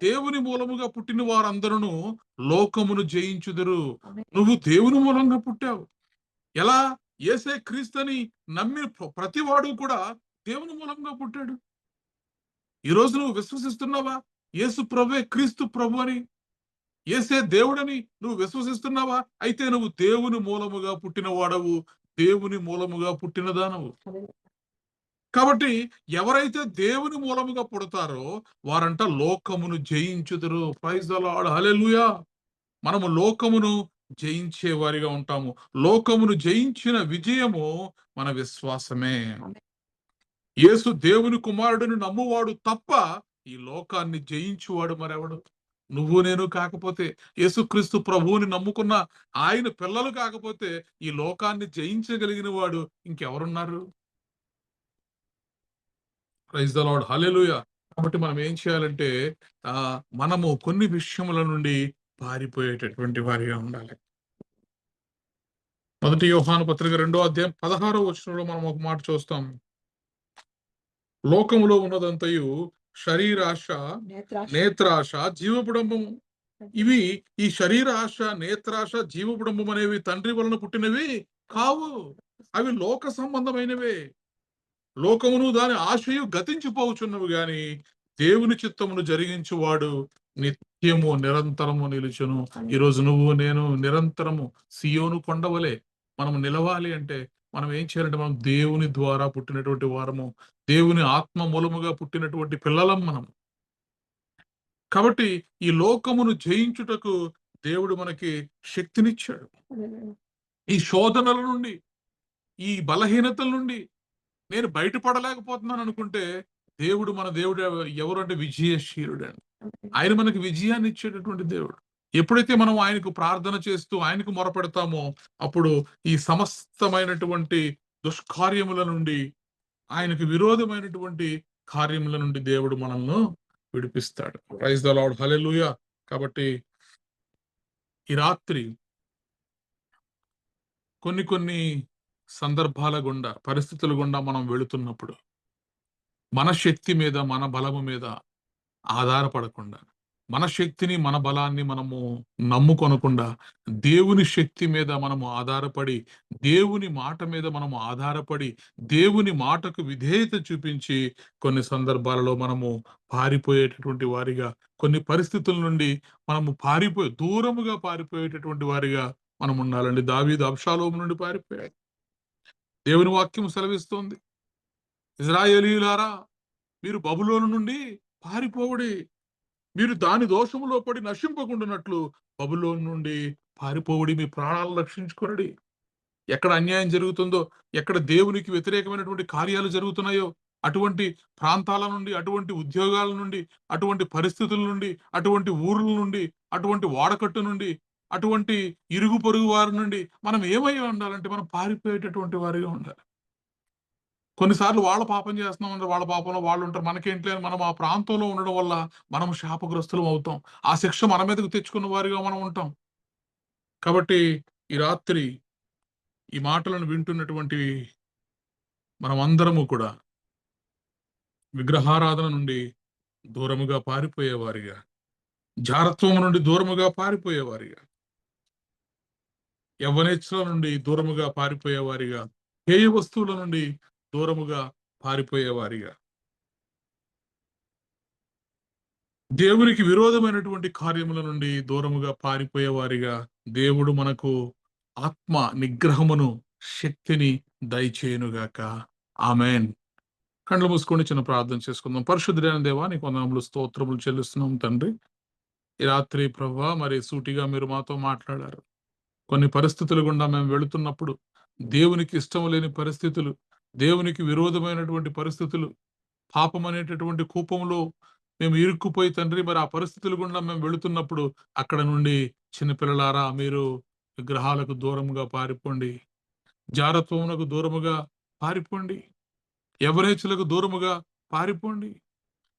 దేవుని మూలముగా పుట్టిన వారందరూ లోకమును జయించుదురు. నువ్వు దేవుని మూలంగా పుట్టావు. ఎలా? యేసే క్రీస్తుని నమ్మిన ప్రతివాడు కూడా దేవుని మూలంగా పుట్టాడు. ఈరోజు నువ్వు విశ్వసిస్తున్నావా? యేసు ప్రభువే క్రీస్తు ప్రభు అని, యేసే దేవుడని నువ్వు విశ్వసిస్తున్నావా? అయితే నువ్వు దేవుని మూలముగా పుట్టిన వాడవు, దేవుని మూలముగా పుట్టిన దానవు. కాబట్టి ఎవరైతే దేవుని మూలముగా పుడతారో వారంట లోకమును జయించుదురు. Praise the Lord. హల్లెలూయా. మనము లోకమును జయించే వారిగా ఉంటాము. లోకమును జయించిన విజయము మన విశ్వాసమే. యేసు దేవుని కుమారుడిని నమ్మువాడు తప్ప ఈ లోకాన్ని జయించువాడు మరెవడు? నువ్వు నేను కాకపోతే, యేసుక్రీస్తు ప్రభువుని నమ్ముకున్న ఆయన పిల్లలు కాకపోతే ఈ లోకాన్ని జయించగలిగిన వాడు ఇంకెవరున్నారు? Praise the Lord. హల్లెలూయా. కాబట్టి మనం ఏం చేయాలంటే మనము కొన్ని విషయముల నుండి పారిపోయేటటువంటి వారిగా ఉండాలి. మొదటి యోహాను పత్రిక 2వ అధ్యాయం 16వ వచనంలో మనం ఒక మాట చూస్తాం. లోకములో ఉన్నదంతయు శరీరాశ, నేత్రాశ, జీవపుడంబము. ఇవి ఈ శరీరాశ, నేత్రాశ, జీవపుడంబం అనేవి తండ్రి వలన పుట్టినవి కావు. అవి లోక సంబంధమైనవే. లోకమును దాని ఆశయు గతించిపోవచ్చున్నవి గాని దేవుని చిత్తమును జరిగించువాడు నిత్యము నిరంతరము నిలుచును. ఈరోజు నువ్వు నేను నిరంతరము సియోను కొండవలే మనం నిలవాలి అంటే మనం ఏం చేయాలంటే మనం దేవుని ద్వారా పుట్టినటువంటి వారము, దేవుని ఆత్మ మూలముగా పుట్టినటువంటి పిల్లలం మనం. కాబట్టి ఈ లోకమును జయించుటకు దేవుడు మనకి శక్తినిచ్చాడు. ఈ శోధనల నుండి, ఈ బలహీనతల నుండి నేను బయటపడలేకపోతున్నాను అనుకుంటే మన దేవుడు ఎవరు అంటే విజయశీలుడు అండి. ఆయన మనకి విజయాన్ని ఇచ్చేటటువంటి దేవుడు. ఎప్పుడైతే మనం ఆయనకు ప్రార్థన చేస్తూ ఆయనకు మొరపెడతామో అప్పుడు ఈ సమస్తమైనటువంటి దుష్కార్యముల నుండి, ఆయనకు విరోధమైనటువంటి కార్యముల నుండి దేవుడు మనల్ని విడిపిస్తాడు. Praise the Lord. హల్లెలూయా. కాబట్టి ఈ రాత్రి కొన్ని సందర్భాల గుండా, పరిస్థితుల గుండా మనం వెళుతున్నప్పుడు మన శక్తి మీద, మన బలము మీద ఆధారపడకుండా, మన శక్తిని, మన బలాన్ని మనము నమ్ముకొనకుండా, దేవుని శక్తి మీద మనము ఆధారపడి, దేవుని మాట మీద మనము ఆధారపడి, దేవుని మాటకు విధేయత చూపించి, కొన్ని సందర్భాలలో మనము పారిపోయేటటువంటి వారిగా, కొన్ని పరిస్థితుల నుండి మనము దూరముగా పారిపోయేటటువంటి వారిగా మనం ఉండాలండి. దావీదు అబ్షాలోము నుండి పారిపోయాడు. దేవుని వాక్యం సెలవిస్తోంది, ఇశ్రాయేలీయులారా, మీరు బబులోను నుండి పారిపోవుడి, మీరు దాని దోషములో పడి నశింపకుండానట్లు బబులోను నుండి పారిపోవుడి, మీ ప్రాణాలను రక్షించుకొనుడి. ఎక్కడ అన్యాయం జరుగుతుందో, ఎక్కడ దేవునికి వ్యతిరేకమైనటువంటి కార్యాలు జరుగుతున్నాయో అటువంటి ప్రాంతాల నుండి, అటువంటి ఉద్యోగాల నుండి, అటువంటి పరిస్థితుల నుండి, అటువంటి ఊర్ల నుండి, అటువంటి వాడకట్టు నుండి, అటువంటి ఇరుగు పొరుగు వారి నుండి మనం ఏమై ఉండాలంటే మనం పారిపోయేటటువంటి వారిగా ఉండాలి. కొన్నిసార్లు వాళ్ళ పాపం చేస్తున్నామంటే వాళ్ళ పాపంలో వాళ్ళు ఉంటారు, మనకేంటి అని మనం ఆ ప్రాంతంలో ఉండడం వల్ల మనం శాపగ్రస్తులం అవుతాం. ఆ శిక్ష మన మీదకు తెచ్చుకున్న వారిగా మనం ఉంటాం. కాబట్టి ఈ రాత్రి ఈ మాటలను వింటున్నటువంటి మనమందరము కూడా విగ్రహారాధన నుండి దూరముగా పారిపోయేవారిగా, జారత్వం నుండి దూరముగా పారిపోయేవారిగా, యవ్వనేచ్ఛల నుండి దూరముగా పారిపోయేవారిగా, హేయ వస్తువుల నుండి దూరముగా పారిపోయేవారిగా, దేవునికి విరోధమైనటువంటి కార్యముల నుండి దూరముగా పారిపోయేవారిగా దేవుడు మనకు ఆత్మ నిగ్రహమును, శక్తిని దయచేయునుగాక. ఆమేన్. కళ్ళు మూసుకొని చిన్న ప్రార్థన చేసుకుందాం. పరిశుద్ధుడైన దేవా, నీకు వందనములు, స్తోత్రములు చెల్లిస్తున్నాం తండ్రి. ఈ రాత్రి ప్రభువా, మరి సూటిగా మీరు మాతో మాట్లాడారు. కొన్ని పరిస్థితుల గుండా మేము వెళుతున్నప్పుడు, దేవునికి ఇష్టం లేని పరిస్థితులు, దేవునికి విరోధమైనటువంటి పరిస్థితులు, పాపం అనేటటువంటి కూపంలో మేము ఇరుక్కుపోయి తండ్రి, మరి ఆ పరిస్థితుల గుండా మేము వెళుతున్నప్పుడు అక్కడ నుండి చిన్నపిల్లలారా మీరు విగ్రహాలకు దూరముగా పారిపోండి, జారత్వమునకు దూరముగా పారిపోండి, యవ్వనేచ్ఛలకు దూరముగా పారిపోండి,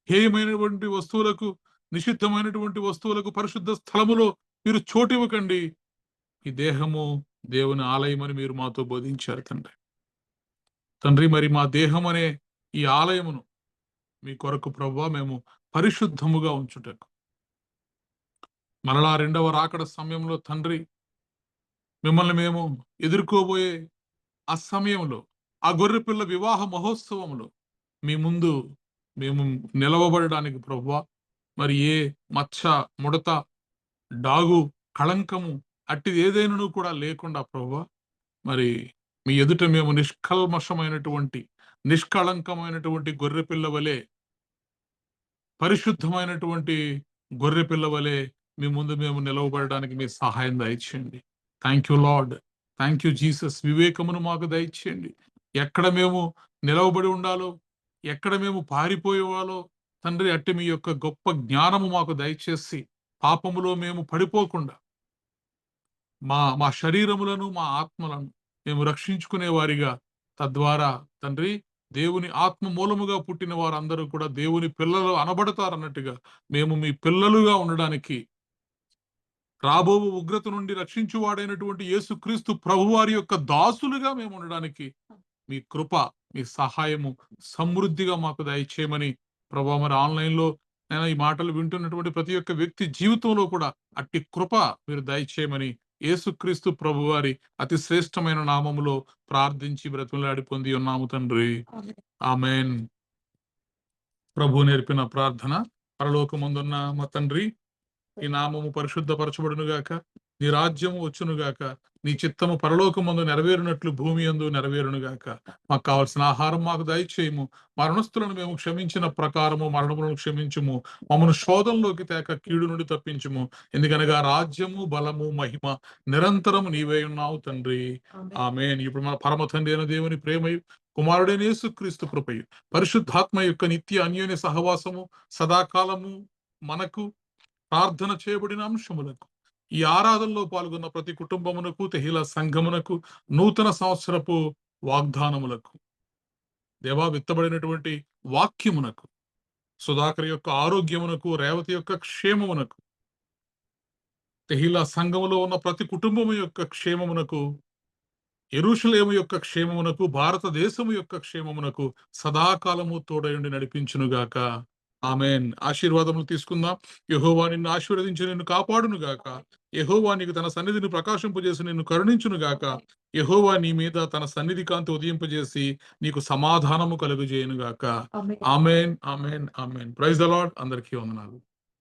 హేయమైనటువంటి వస్తువులకు, నిషిద్ధమైనటువంటి వస్తువులకు పరిశుద్ధ స్థలములో మీరు చోటివ్వకండి. ఈ దేహము దేవుని ఆలయమని మీరు మాతో బోధించారు తండ్రి. మరి మా దేహం అనే ఈ ఆలయమును మీ కొరకు ప్రభువా మేము పరిశుద్ధముగా ఉంచుటకు, మరలా రెండవ రాకడ సమయంలో తండ్రి మిమ్మల్ని మేము ఎదుర్కోబోయే ఆ సమయంలో, ఆ గొర్రెపిల్ల వివాహ మహోత్సవంలో మీ ముందు మేము నిలవబడడానికి ప్రభువా, మరి ఏ మచ్చ, ముడత, డాగు, కళంకము అట్టిది ఏదైనాను కూడా లేకుండా ప్రభువా, మరి మీ ఎదుట మేము నిష్కళంకమైనటువంటి గొర్రెపిల్ల వలె, పరిశుద్ధమైనటువంటి గొర్రెపిల్ల వలె మీ ముందు మేము నిలవబడడానికి మీ సహాయం దయచేయండి. Thank you Lord, thank you Jesus. వివేకమును మాకు దయచేయండి. ఎక్కడ మేము నిలవబడి ఉండాలో, ఎక్కడ మేము పారిపోయేవాలో తండ్రి, అట్టి మీ యొక్క గొప్ప జ్ఞానము మాకు దయచేసి పాపములో మేము పడిపోకుండా మా శరీరములను, మా ఆత్మలను మేము రక్షించుకునే వారిగా, తద్వారా తండ్రి దేవుని ఆత్మ మూలముగా పుట్టిన వారందరూ కూడా దేవుని పిల్లలు అనబడతారన్నట్టుగా మేము మీ పిల్లలుగా ఉండడానికి, రాబో ఉగ్రత నుండి రక్షించువాడైనటువంటి యేసుక్రీస్తు ప్రభువారి యొక్క దాసులుగా మేము ఉండడానికి మీ కృప, మీ సహాయము సమృద్ధిగా మాకు దయచేయమని ప్రభువా, మరి ఆన్లైన్లో నేను ఈ మాటలు వింటున్నటువంటి ప్రతి ఒక్క వ్యక్తి జీవితంలో కూడా అట్టి కృప మీరు దయచేయమని యేసుక్రీస్తు ప్రభువారి అతి శ్రేష్టమైన నామములో ప్రార్థించి బ్రతిమలాడి పొంది ఉన్నాము తండ్రి. ఆమేన్. ప్రభు నేర్పిన ప్రార్థన. పరలోకమందున్న మా తండ్రి, నీ నామము పరిశుద్ధపరచబడునుగాక, నీ రాజ్యము వచ్చునుగాక, నీ చిత్తము పరలోకమందు నెరవేరునట్లు భూమి యందు నెరవేరునుగాక. మాకు కావలసిన ఆహారం మాకు దయచేయము, మరణస్తులను మేము క్షమించిన ప్రకారము మరణములను క్షమించుము, మమ్మను శోధంలోకి తేక కీడు నుండి తప్పించుము. ఎందుకనగా రాజ్యము, బలము, మహిమ నిరంతరము నీవే ఉన్నావు తండ్రి. ఆమేన్. ఇప్పుడు మన పరమ తండ్రి అయిన దేవుని ప్రేమయు, కుమారుడైన యేసుక్రీస్తు కృపయు, పరిశుద్ధాత్మ యొక్క నిత్య అన్యోన్య సహవాసము సదాకాలము మనకు, ప్రార్థన చేయబడిన అంశములకు, ఈ ఆరాధనలో పాల్గొన్న ప్రతి కుటుంబమునకు, తెహిలా సంఘమునకు, నూతన సంవత్సరపు వాగ్దానములకు, దేవా విత్తబడినటువంటి వాక్యమునకు, సుధాకర్ యొక్క ఆరోగ్యమునకు, రేవతి యొక్క క్షేమమునకు, తెహిలా సంఘములో ఉన్న ప్రతి కుటుంబము యొక్క క్షేమమునకు యెరూషలేము యొక్క క్షేమమునకు, భారతదేశము యొక్క క్షేమమునకు సదాకాలము తోడయుండి నడిపించును గాక. ఆమేన్. ఆశీర్వాదములు తీసుకుందాం. యెహోవా నిన్ను ఆశీర్వదించి నిన్ను కాపాడును గాక. యెహోవా నీకు తన సన్నిధిని ప్రకాశింపజేసి నిన్ను కరుణించును గాక. యెహోవా నీ మీద తన సన్నిధి కాంతి ఉదయింపజేసి నీకు సమాధానము కలుగజేయును గాక. Amen. Amen. Amen. Amen. Praise the Lord. అందరికీ వందనాలు.